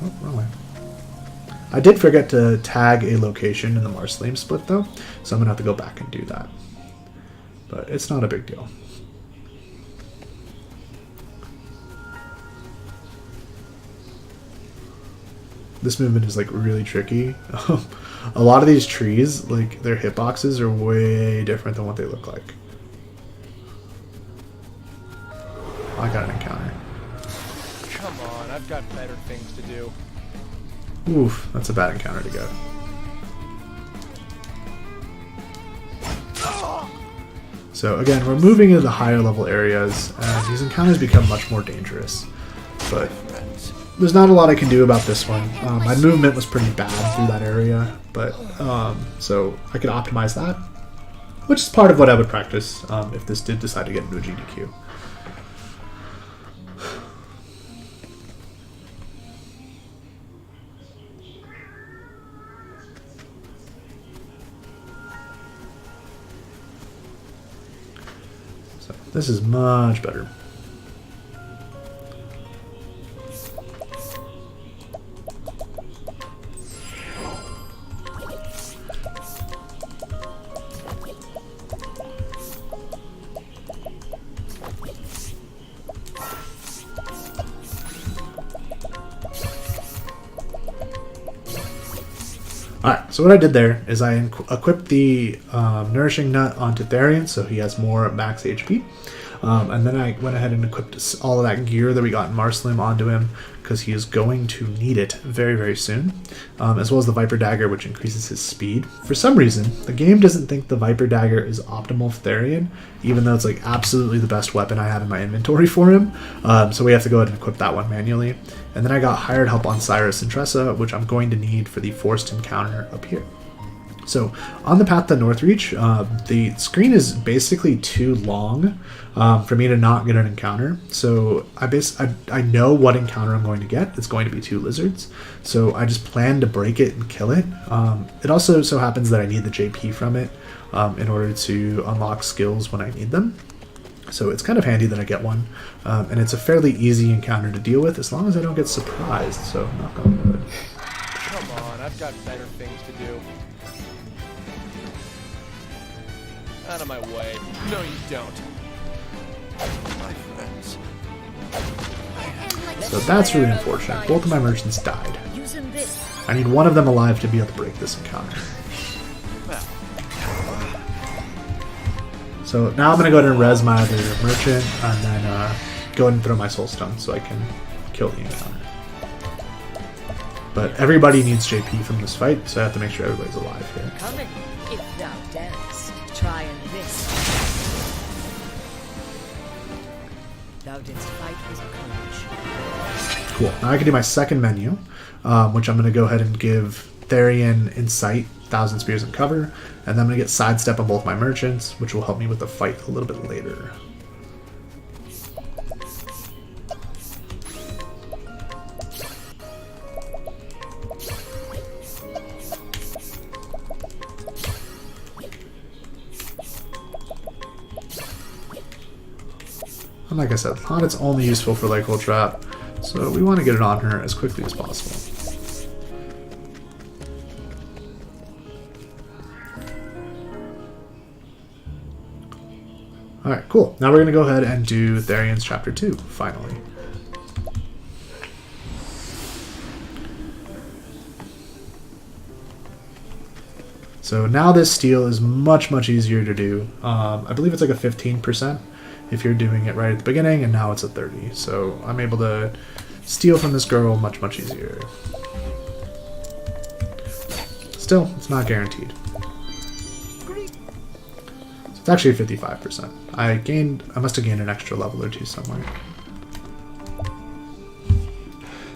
Oh, wrong way. I did forget to tag a location in the Marslame split though, so I'm going to have to go back and do that. But it's not a big deal. This movement is like really tricky. A lot of these trees, like their hitboxes are way different than what they look like. I got an encounter. Come on, I've got better things to do. Oof, that's a bad encounter to get. So again, we're moving into the higher level areas, and these encounters become much more dangerous. But there's not a lot I can do about this one. My movement was pretty bad through that area, but so I could optimize that, which is part of what I would practice if this did decide to get into a GDQ. This is much better. Alright, so what I did there is I equipped the Nourishing Nut onto Therion, so he has more max HP. And then I went ahead and equipped all of that gear that we got in Marslame onto him, because he is going to need it very, very soon. As well as the Viper Dagger, which increases his speed. For some reason, the game doesn't think the Viper Dagger is optimal for Therion, even though it's like absolutely the best weapon I have in my inventory for him. So we have to go ahead and equip that one manually. And then I got hired help on Cyrus and Tressa, which I'm going to need for the forced encounter up here. So on the path to Northreach, the screen is basically too long for me to not get an encounter. So I know what encounter I'm going to get. It's going to be 2 lizards. So I just plan to break it and kill it. It also so happens that I need the JP from it in order to unlock skills when I need them. So it's kind of handy that I get one. And it's a fairly easy encounter to deal with as long as I don't get surprised. So knock on wood. Come on, I've got better things to do. Out of my way. No, you don't. My friends. So that's really unfortunate. Both of my merchants died. I need one of them alive to be able to break this encounter. So now I'm going to go ahead and res my other merchant, and then go ahead and throw my soul stone so I can kill the encounter. But everybody needs JP from this fight, so I have to make sure everybody's alive here. Coming, if thou darest, try and this. Thou didst fight with courage. Cool. Now I can do my second menu, which I'm going to go ahead and give Therion Insight, 1,000 Spears and Cover, and then I'm going to get Sidestep on both my merchants, which will help me with the fight a little bit later. And like I said, Hanet's only useful for Lake Hole Trap, so we want to get it on her as quickly as possible. Alright, cool. Now we're going to go ahead and do Therion's Chapter 2, finally. So now this steal is much, much easier to do. I believe it's like a 15% if you're doing it right at the beginning, and now it's a 30. So I'm able to steal from this girl much easier. Still, it's not guaranteed. So it's actually 55%. I must have gained an extra level or two somewhere.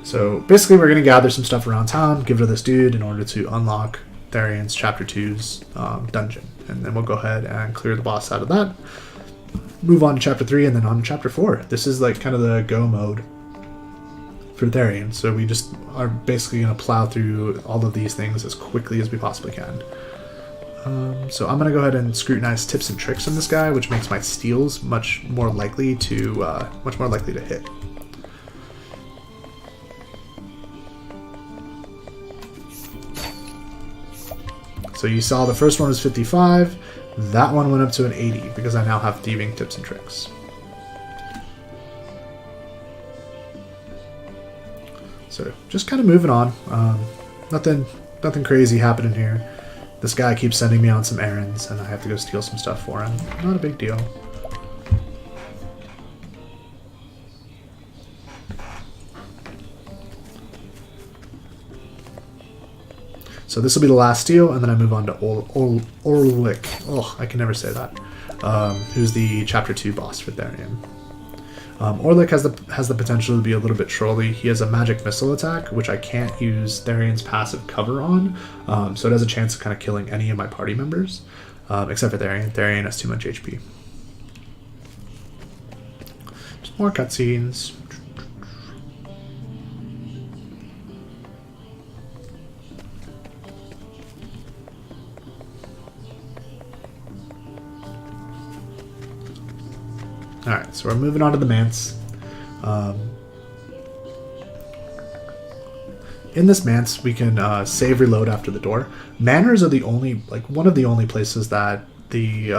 So basically we're going to gather some stuff around town, give it to this dude in order to unlock Therion's Chapter 2's dungeon. And then we'll go ahead and clear the boss out of that. Move on to Chapter 3 and then on to Chapter 4. This is like kind of the go mode for Therion. So we just are basically going to plow through all of these things as quickly as we possibly can. So I'm going to go ahead and scrutinize tips and tricks on this guy, which makes my steals much more likely to hit. So you saw the first one was 55, that one went up to an 80 because I now have thieving tips and tricks. So just kind of moving on. Nothing crazy happening here. This guy keeps sending me on some errands and I have to go steal some stuff for him. Not a big deal. So this will be the last steal, and then I move on to Orlik. Oh, I can never say that. Who's the Chapter 2 boss for Therion. Orlik has the potential to be a little bit trolly. He has a magic missile attack, which I can't use Therion's passive cover on, so it has a chance of kind of killing any of my party members, except for Therion. Therion has too much HP. Just more cutscenes. Alright, so we're moving on to the manse. In this manse, we can save reload after the door. Manors are the only, one of the only places that the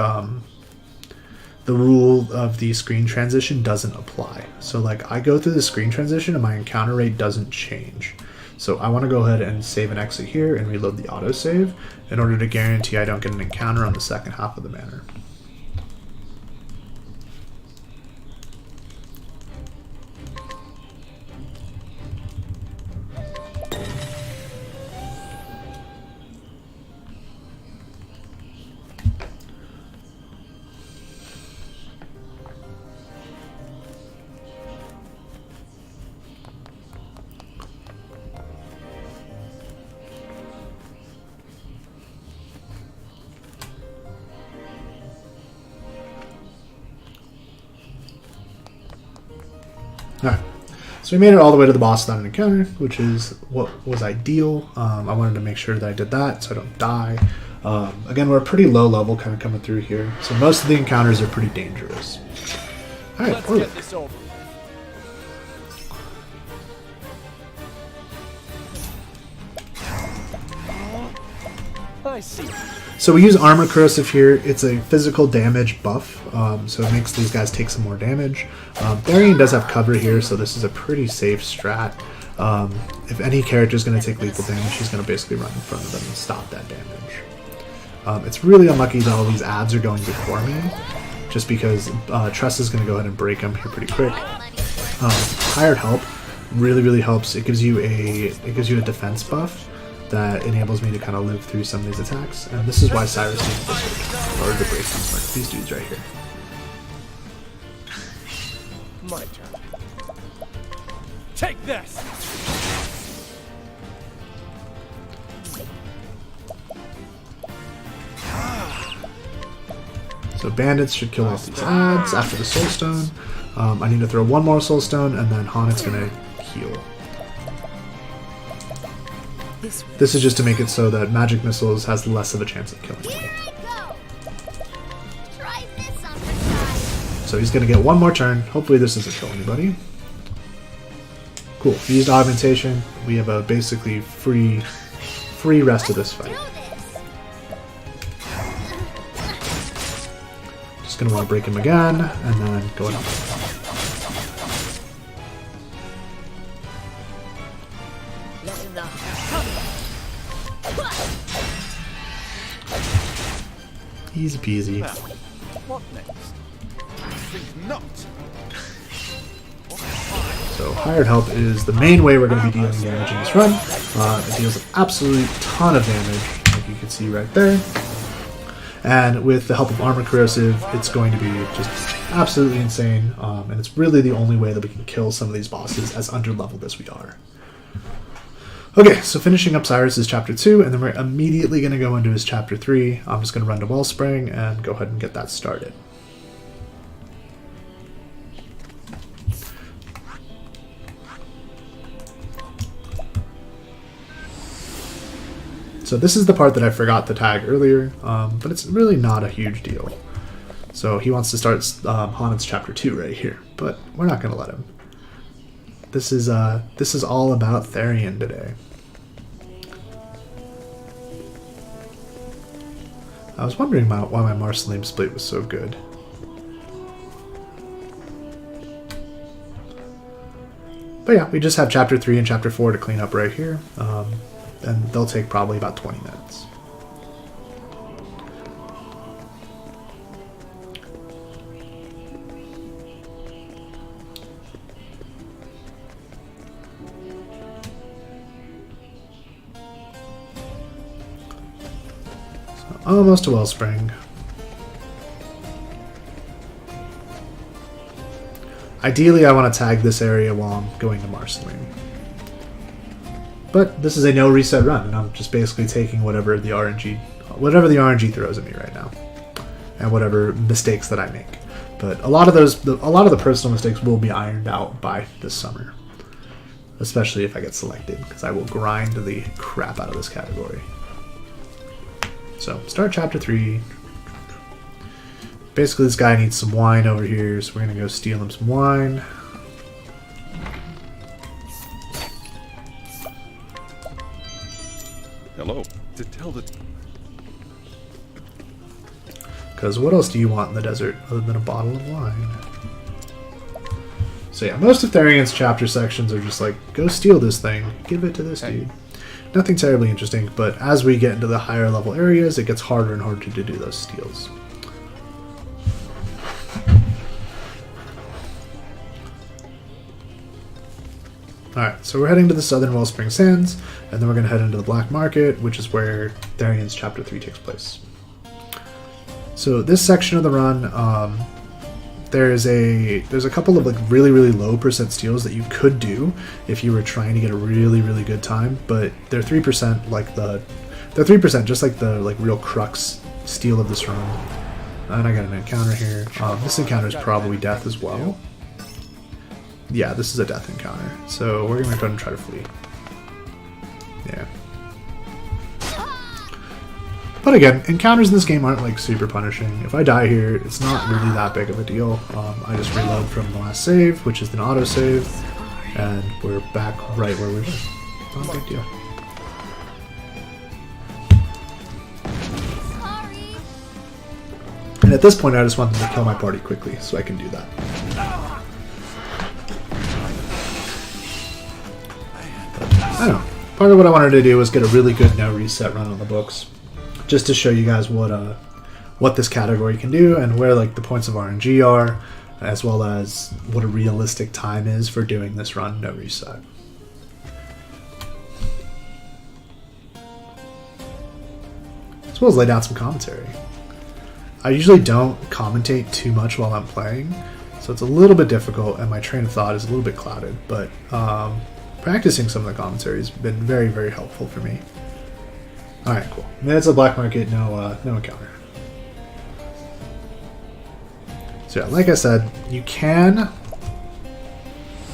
rule of the screen transition doesn't apply. So I go through the screen transition and my encounter rate doesn't change. So I want to go ahead and save and exit here and reload the autosave in order to guarantee I don't get an encounter on the second half of the manor. Alright, so we made it all the way to the boss without an encounter, which is what was ideal. I wanted to make sure that I did that so I don't die. Again, we're a pretty low level kind of coming through here, so most of the encounters are pretty dangerous. Alright, let's get this over. I see. So we use Armor Corrosive here. It's a physical damage buff, so it makes these guys take some more damage. Therion does have cover here, so this is a pretty safe strat. If any character is going to take lethal damage, he's going to basically run in front of them and stop that damage. It's really unlucky that all these ads are going before me, just because Tress is going to go ahead and break them here pretty quick. Hired Help really helps. It gives you a defense buff that enables me to kind of live through some of these attacks, and this is why Cyrus needs this in order to break these dudes right here. My turn. Take this! So bandits should kill off these ads after the soul stone. I need to throw one more soul stone, and then Honnet's gonna heal. This is just to make it so that magic missiles has less of a chance of killing me. So he's gonna get one more turn. Hopefully this doesn't kill anybody. Cool. He used augmentation. We have a basically free rest of this fight. Just gonna want to break him again, and then go up. Easy peasy. What next? think not. So hired help is the main way we're going to be dealing damage in this run. It deals an absolute ton of damage, like you can see right there. And with the help of Armor Corrosive, it's going to be just absolutely insane. And it's really the only way that we can kill some of these bosses as underleveled as we are. Okay, so finishing up Cyrus is Chapter 2, and then we're immediately going to go into his Chapter 3. I'm just going to run to Wellspring and go ahead and get that started. So this is the part that I forgot to tag earlier, but it's really not a huge deal. So he wants to start Hanen's Chapter 2 right here, but we're not going to let him. This is all about Therion today. I was wondering about why my Marceline split was so good. But yeah, we just have Chapter 3 and Chapter 4 to clean up right here. And they'll take probably about 20 minutes. So almost to Wellspring. Ideally, I want to tag this area while I'm going to Marceline. But this is a no reset run, and I'm just basically taking whatever the RNG throws at me right now, and whatever mistakes that I make. But a lot of the personal mistakes will be ironed out by this summer, especially if I get selected, because I will grind the crap out of this category. So start Chapter 3. Basically, this guy needs some wine over here, so we're gonna go steal him some wine. Hello. To tell the... Because what else do you want in the desert other than a bottle of wine? So yeah, most of Therion's chapter sections are just like, go steal this thing, give it to this dude. Nothing terribly interesting, but as we get into the higher level areas, it gets harder and harder to do those steals. Alright, so we're heading to the southern Wellspring Sands, and then we're going to head into the Black Market, which is where Therion's Chapter 3 takes place. So this section of the run, there's a couple of like really low percent steals that you could do if you were trying to get a really good time, but they're 3% like they're 3% just like the real crux steal of this run. And I got an encounter here. This encounter is probably death as well. Yeah, this is a death encounter, so we're gonna go ahead and try to flee. Yeah. But again, encounters in this game aren't like super punishing. If I die here, it's not really that big of a deal. I just reload from the last save, which is an autosave, and we're back right where we were. Not a big deal. Sorry. And at this point, I just want them to kill my party quickly, so I can do that. I don't know. Part of what I wanted to do was get a really good no reset run on the books, just to show you guys what this category can do and where like the points of RNG are, as well as what a realistic time is for doing this run no reset. As well as lay down some commentary. I usually don't commentate too much while I'm playing, so it's a little bit difficult and my train of thought is a little bit clouded, but practicing some of the commentary has been very helpful for me. Alright, cool. That's a Black Market, no encounter. So yeah, like I said, you can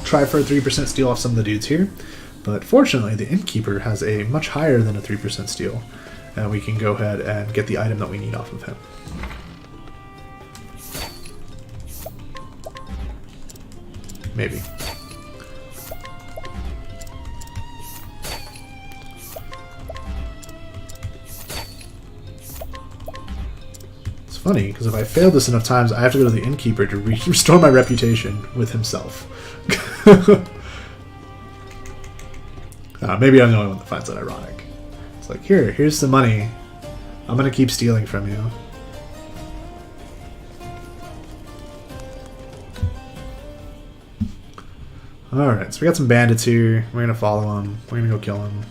try for a 3% steal off some of the dudes here, but fortunately the Innkeeper has a much higher than a 3% steal, and we can go ahead and get the item that we need off of him. Maybe. Funny, because if I fail this enough times, I have to go to the Innkeeper to restore my reputation with himself. Maybe I'm the only one that finds that ironic. It's like, here's the money. I'm going to keep stealing from you. Alright, so we got some bandits here. We're gonna follow them. We're gonna go kill them.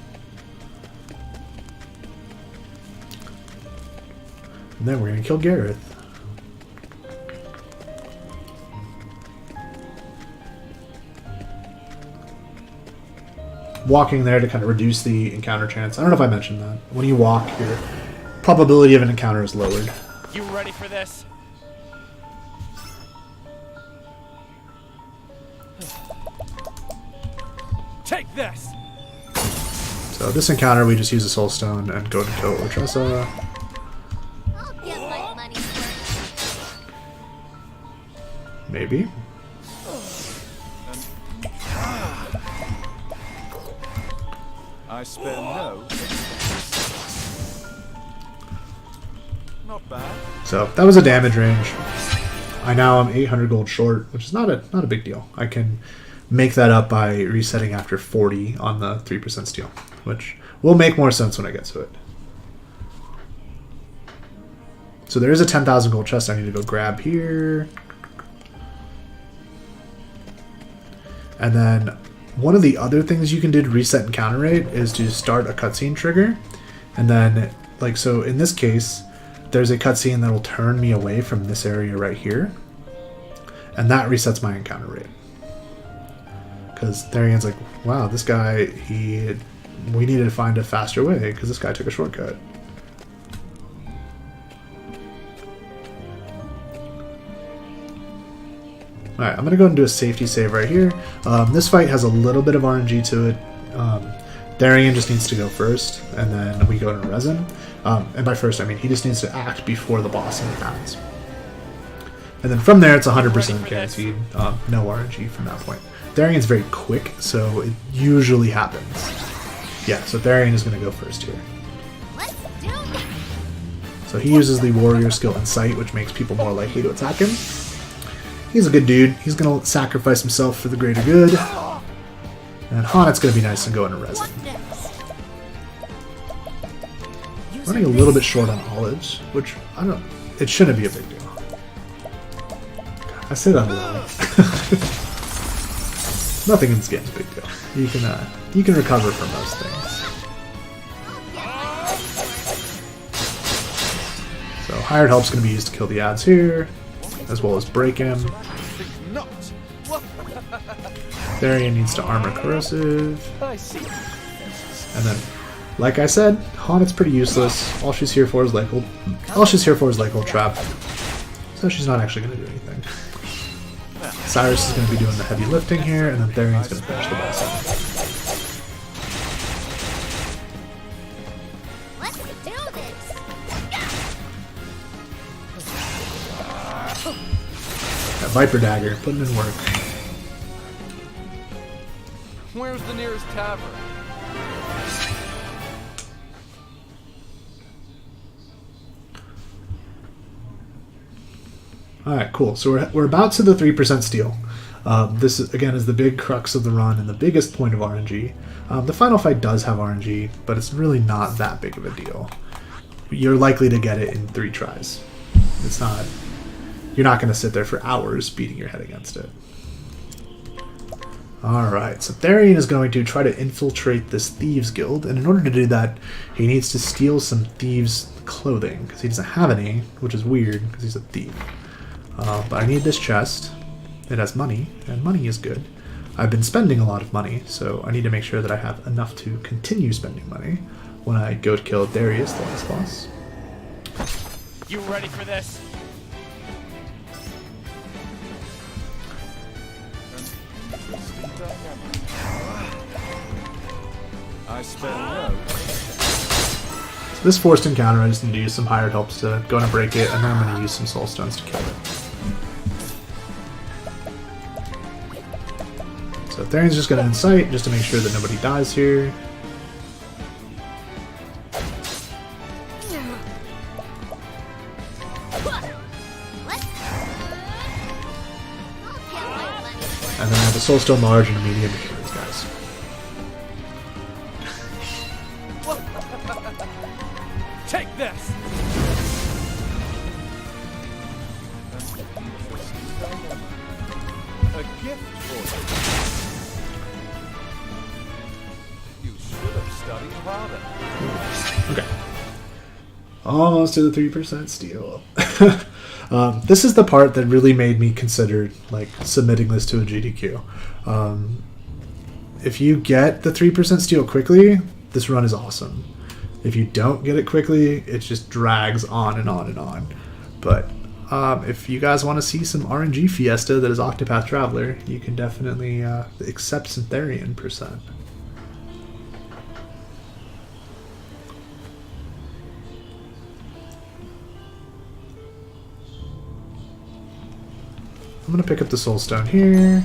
And then we're gonna kill Gareth. Walking there to kind of reduce the encounter chance. I don't know if I mentioned that. When you walk, your probability of an encounter is lowered. You ready for this? Take this! So this encounter, we just use a soul stone and go to kill Otressa. I'll get my money's worth. Maybe. I spare no. Not bad. So that was a damage range. I now am 800 gold short, which is not a big deal. I can make that up by resetting after 40 on the 3% steel, which will make more sense when I get to it. So there is a 10,000 gold chest I need to go grab here. And then one of the other things you can do to reset encounter rate is to start a cutscene trigger. And then, like, so in this case, there's a cutscene that will turn me away from this area right here. And that resets my encounter rate. Because Therion's like, wow, this guy, we need to find a faster way because this guy took a shortcut. Alright, I'm going to go and do a safety save right here. This fight has a little bit of RNG to it. Therion just needs to go first, and then we go to resin. And by first, I mean he just needs to act before the boss happens. And then from there, it's 100% guaranteed. No RNG from that point. Therion's very quick, so it usually happens. Yeah, so Therion is going to go first here. Let's do this. So he uses the warrior skill Insight, which makes people more likely to attack him. He's a good dude. He's going to sacrifice himself for the greater good. And Honnet's going to be nice and go into resin. What next? Running a little bit short on olives, which I don't. It shouldn't be a big deal. I say that a lot. Nothing in this game is a big deal. You can recover from most things. So hired help's going to be used to kill the ads here, as well as break him. Therion needs to armor corrosive. I see. And then, like I said, Honnet's pretty useless. All she's here for is like hold trap. So she's not actually going to do anything. Cyrus is going to be doing the heavy lifting here, and then Therion's going to finish the boss off. Let's do this. That Viper Dagger, putting in work. Where's the nearest tavern? Alright, cool. So we're about to the 3% steel. This, again, is the big crux of the run and the biggest point of RNG. The final fight does have RNG, but it's really not that big of a deal. You're likely to get it in 3 tries. It's not... You're not going to sit there for hours beating your head against it. Alright, so Therion is going to try to infiltrate this Thieves Guild, and in order to do that, he needs to steal some thieves' clothing, because he doesn't have any, which is weird, because he's a thief. But I need this chest. It has money, and money is good. I've been spending a lot of money, so I need to make sure that I have enough to continue spending money when I go to kill Darius, the last boss. You ready for this? I spare no. So this forced encounter, I just need to use some hired helps to go and break it, and then I'm going to use some soul stones to kill it. So Therion's just going to incite, just to make sure that nobody dies here. And then I have a soul stone large and a medium to kill these guys. Take this! A gift for harder. Okay. Almost to the 3% steal. This is the part that really made me consider like submitting this to a GDQ. If you get the 3% steal quickly, this run is awesome. If you don't get it quickly, it just drags on and on and on. But if you guys want to see some RNG fiesta that is Octopath Traveler, you can definitely accept some Therion percent. I'm going to pick up the Soul Stone here,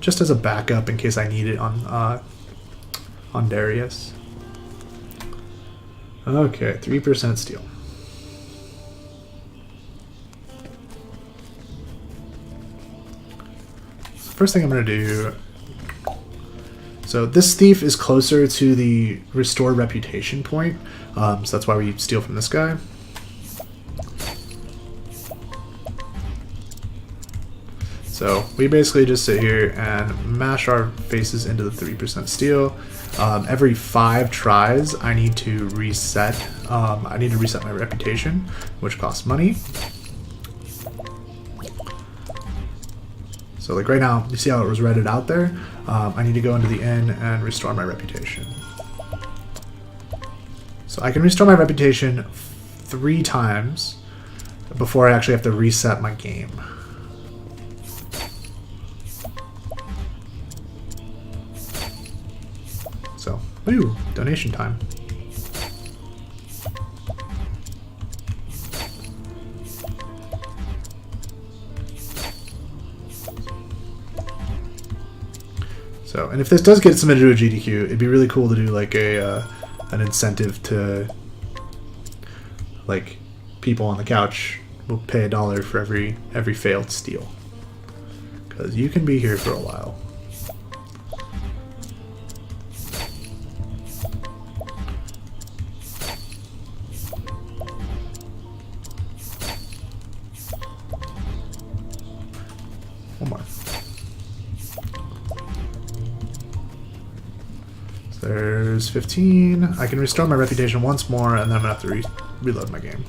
just as a backup in case I need it on Darius. Okay, 3% steal. So first thing I'm going to do... So this thief is closer to the restore reputation point, so that's why we steal from this guy. So we basically just sit here and mash our faces into the 3% steal. Every 5 tries, I need to reset. I need to reset my reputation, which costs money. So like right now, you see how it was redded out there? I need to go into the inn and restore my reputation. So I can restore my reputation 3 times before I actually have to reset my game. So, woo, donation time. So, and if this does get submitted to a GDQ, it'd be really cool to do like a an incentive to like people on the couch will pay $1 for every failed steal, because you can be here for a while. One more. So there's 15. I can restore my reputation once more, and then I'm gonna have to reload my game.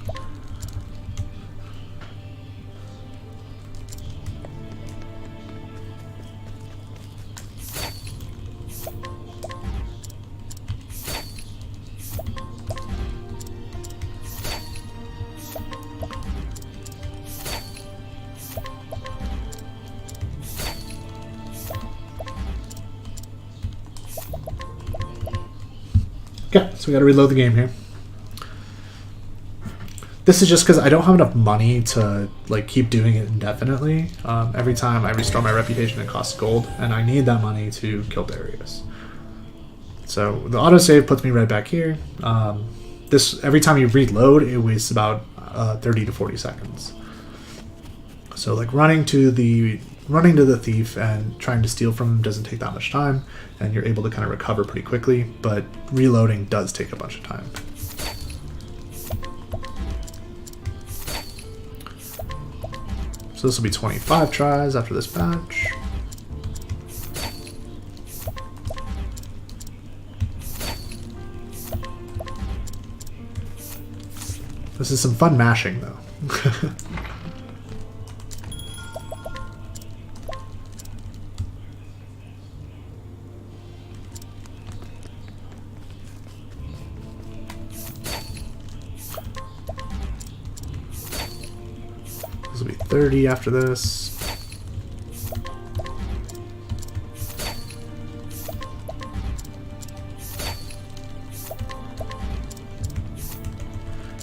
Okay, so we gotta reload the game here. This is just because I don't have enough money to like keep doing it indefinitely. Every time I restore my reputation, it costs gold, and I need that money to kill Darius. So the autosave puts me right back here. This every time you reload, it wastes about 30 to 40 seconds. So like running to the thief and trying to steal from him doesn't take that much time, and you're able to kind of recover pretty quickly, but reloading does take a bunch of time. So this will be 25 tries after this batch. This is some fun mashing though. This will be 30 after this.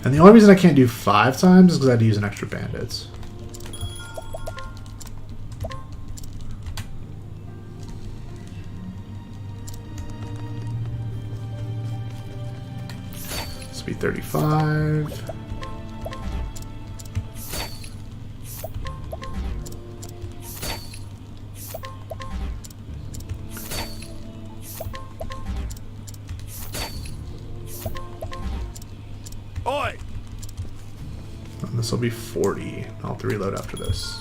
And the only reason I can't do 5 times is because I had to use an extra bandits. This will be 35. Oi! And this will be 40. I'll have to reload after this.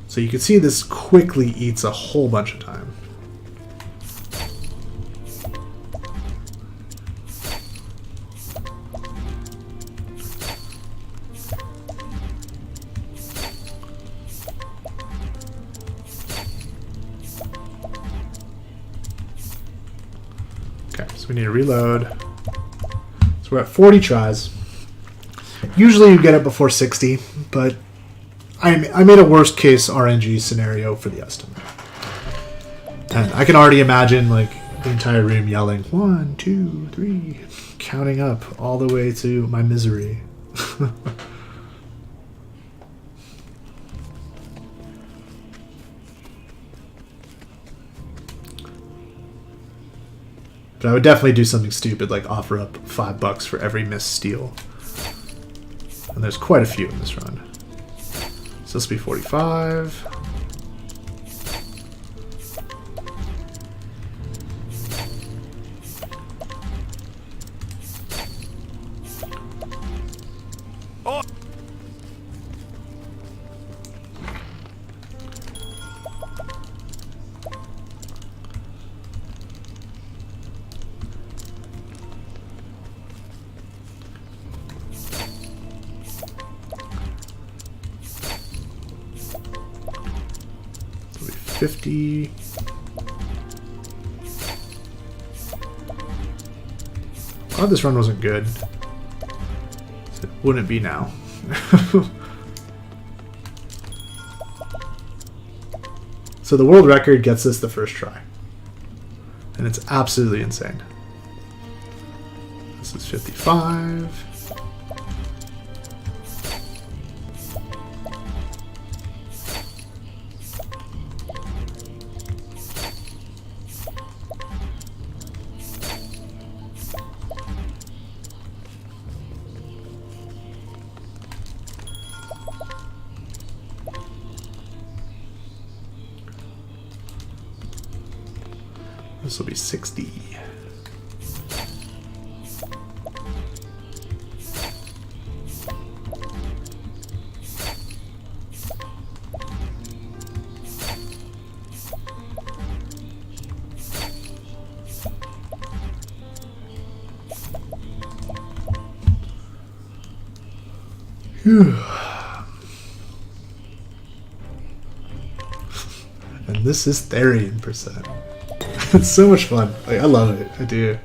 So you can see this quickly eats a whole bunch of time. So we need to reload. So we're at 40 tries. Usually you get it before 60, but I made a worst case RNG scenario for the estimate. And I can already imagine like the entire room yelling 1, 2, 3, counting up all the way to my misery. But I would definitely do something stupid like offer up $5 for every missed steal. And there's quite a few in this run. So this will be 45. So it'll be 50. Oh, this run wasn't good. So wouldn't it be now? So the world record gets us the first try. And it's absolutely insane. This is 55. This will be 60. Whew. And this is Therion percent. It's so much fun. Like, I love it. I do.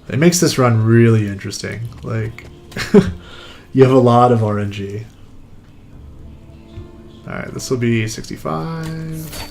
It makes this run really interesting. Like, you have a lot of RNG. Alright, this will be 65.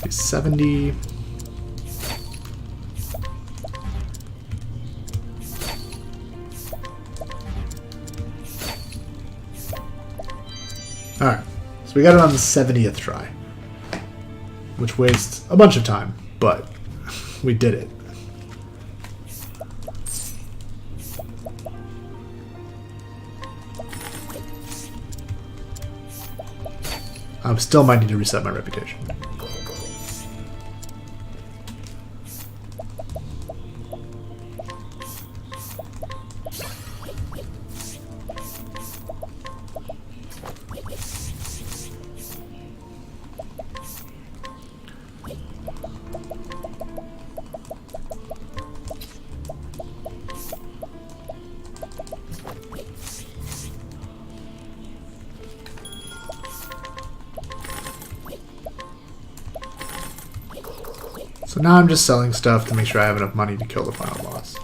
Be 70. Alright, so we got it on the 70th try, which wastes a bunch of time, but we did it. I still might need to reset my reputation. So now I'm just selling stuff to make sure I have enough money to kill the final boss.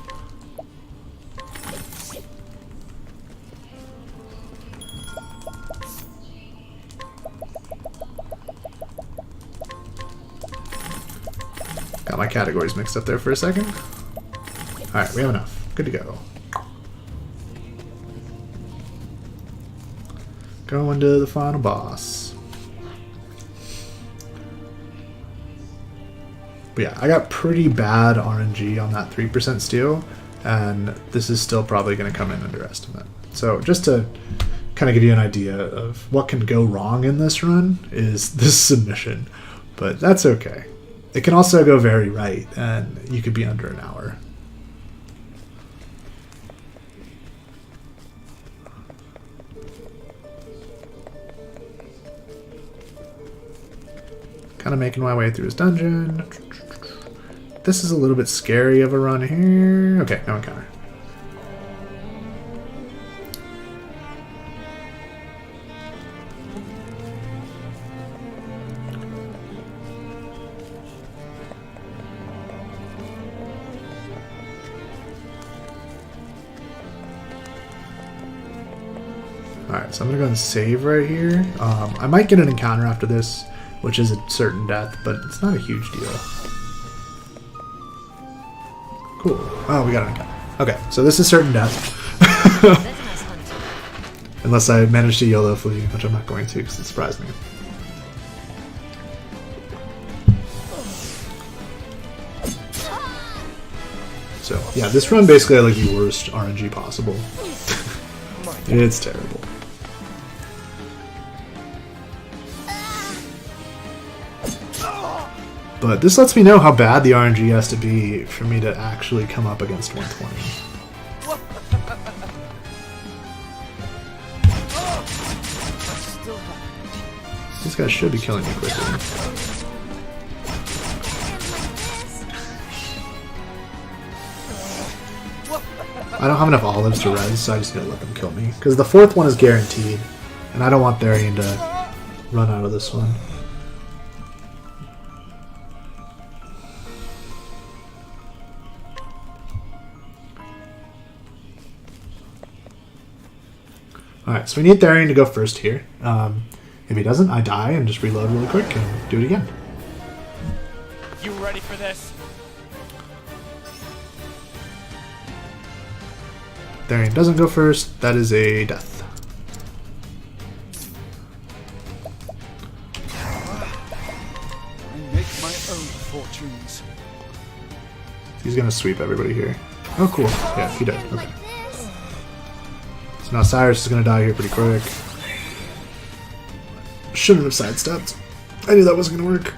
Got my categories mixed up there for a second. Alright, we have enough. Good to go. Going to the final boss. But yeah, I got pretty bad RNG on that 3% steal, and this is still probably going to come in under estimate. So just to kind of give you an idea of what can go wrong in this run is this submission, but that's okay. It can also go very right, and you could be under an hour. Kind of making my way through his dungeon. This is a little bit scary of a run here. Okay, no encounter. Alright, so I'm going to go and save right here. I might get an encounter after this, which is a certain death, but it's not a huge deal. Cool. Oh, we got an encounter. Okay, so this is certain death. Unless I manage to YOLO flee, which I'm not going to because it surprised me. So, yeah, this run basically had like the worst RNG possible. It's terrible. But this lets me know how bad the RNG has to be for me to actually come up against 120. These guys should be killing me quickly. I don't have enough olives to res, so I just gotta let them kill me. Because the fourth one is guaranteed, and I don't want Therion to run out of this one. Alright, so we need Therion to go first here. If he doesn't, I die and just reload really quick and do it again. You ready for this? Therion doesn't go first. That is a death. I make my own fortunes. He's gonna sweep everybody here. Oh, cool. Yeah, he did. Okay. So now Cyrus is gonna die here pretty quick. Shouldn't have sidestepped. I knew that wasn't gonna work.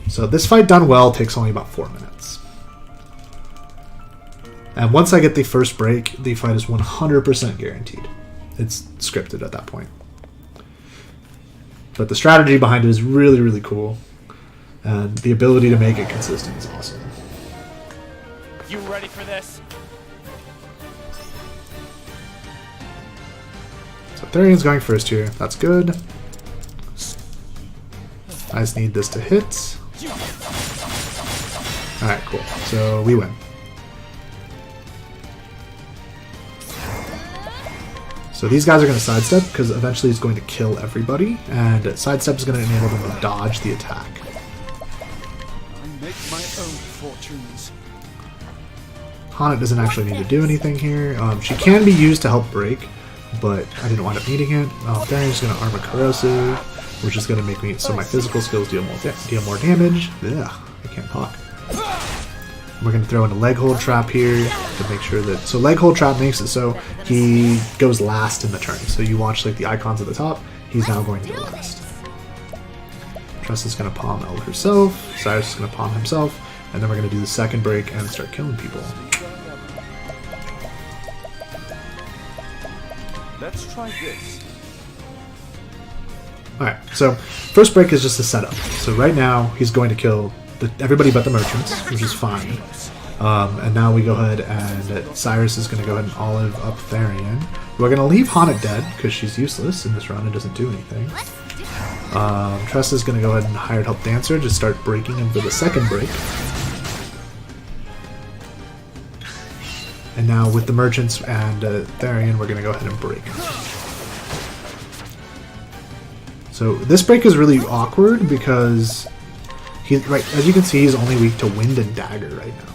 So this fight done well takes only about 4 minutes. And once I get the first break, the fight is 100% guaranteed. It's scripted at that point. But the strategy behind it is really, really cool. And the ability to make it consistent is awesome. You ready for this? So Therion's going first here. That's good. I just need this to hit. Alright, cool. So we win. So these guys are going to sidestep because eventually he's going to kill everybody, and sidestep is going to enable them to dodge the attack. I make my own fortunes. Haunted doesn't actually need to do anything here. She can be used to help break, but I didn't wind up needing it. Therion's going to armor corrosive, which is going to make me so my physical skills deal more damage. Ugh, I can't talk. We're going to throw in a leg hold trap here to make sure that... So leg hold trap makes it so he goes last in the turn. So you watch like the icons at the top, he's now going to go last. Tress is going to palm Elle herself, Cyrus is going to palm himself, and then we're going to do the second break and start killing people. Let's try this. Alright, so first break is just a setup. So right now he's going to kill everybody but the merchants, which is fine. And now we go ahead and Cyrus is going to go ahead and olive up Therion. We're going to leave Haunted dead because she's useless in this round and doesn't do anything. Tress is going to go ahead and hired help dancer to start breaking him for the second break. And now with the merchants and Therion, we're going to go ahead and break. So this break is really awkward because as you can see, he's only weak to wind and dagger right now.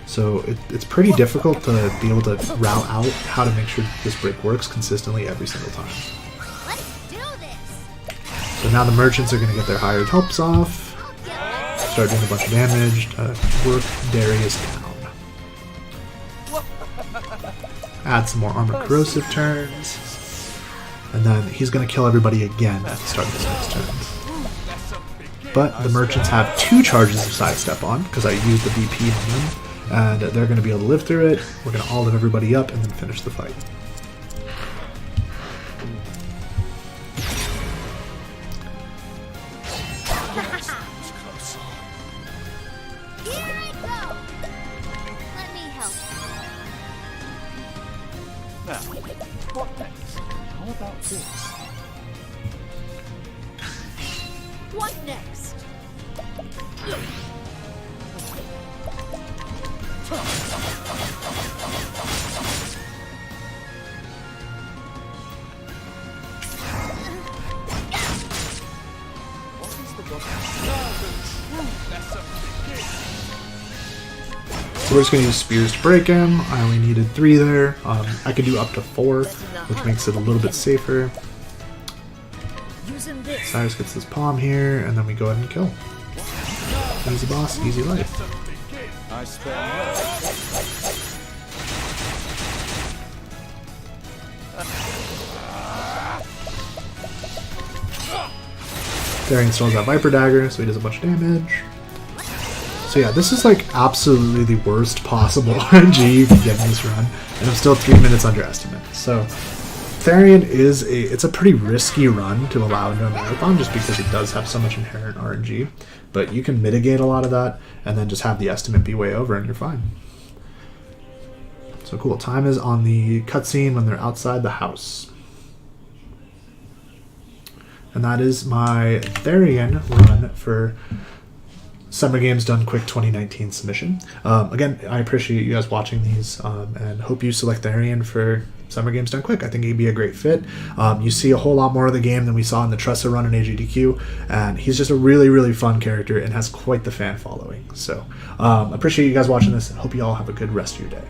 So it's pretty difficult to be able to route out how to make sure this break works consistently every single time. Let's do this. So now the merchants are going to get their hired helps off. start doing a bunch of damage to work Darius down. Add some more armor corrosive turns. And then he's going to kill everybody again at the start of his next turns. But the merchants have 2 charges of sidestep on, because I used the BP on them. And they're going to be able to live through it. We're going to all live everybody up and then finish the fight. Here I go. Let me help. Now, what next? How about this? What next? So we're just going to use spears to break him. I only needed 3 there. I could do up to 4, which makes it a little bit safer. Using this. Cyrus gets this palm here, and then we go ahead and kill. Easy boss, easy life. I spare no. Therion still has that Viper Dagger, so he does a bunch of damage. So yeah, this is like absolutely the worst possible RNG you can get in this run, and I'm still 3 minutes under estimate. So Therion it's a pretty risky run to allow into a marathon just because it does have so much inherent RNG, but you can mitigate a lot of that and then just have the estimate be way over and you're fine. So cool, time is on the cutscene when they're outside the house. And that is my Therion run for Summer Games Done Quick 2019 submission. Again, I appreciate you guys watching these and hope you select Therion for Summer Games Done Quick. I think he'd be a great fit. You see a whole lot more of the game than we saw in the Tressa run in SGDQ, and he's just a really, really fun character and has quite the fan following. So appreciate you guys watching this and hope you all have a good rest of your day.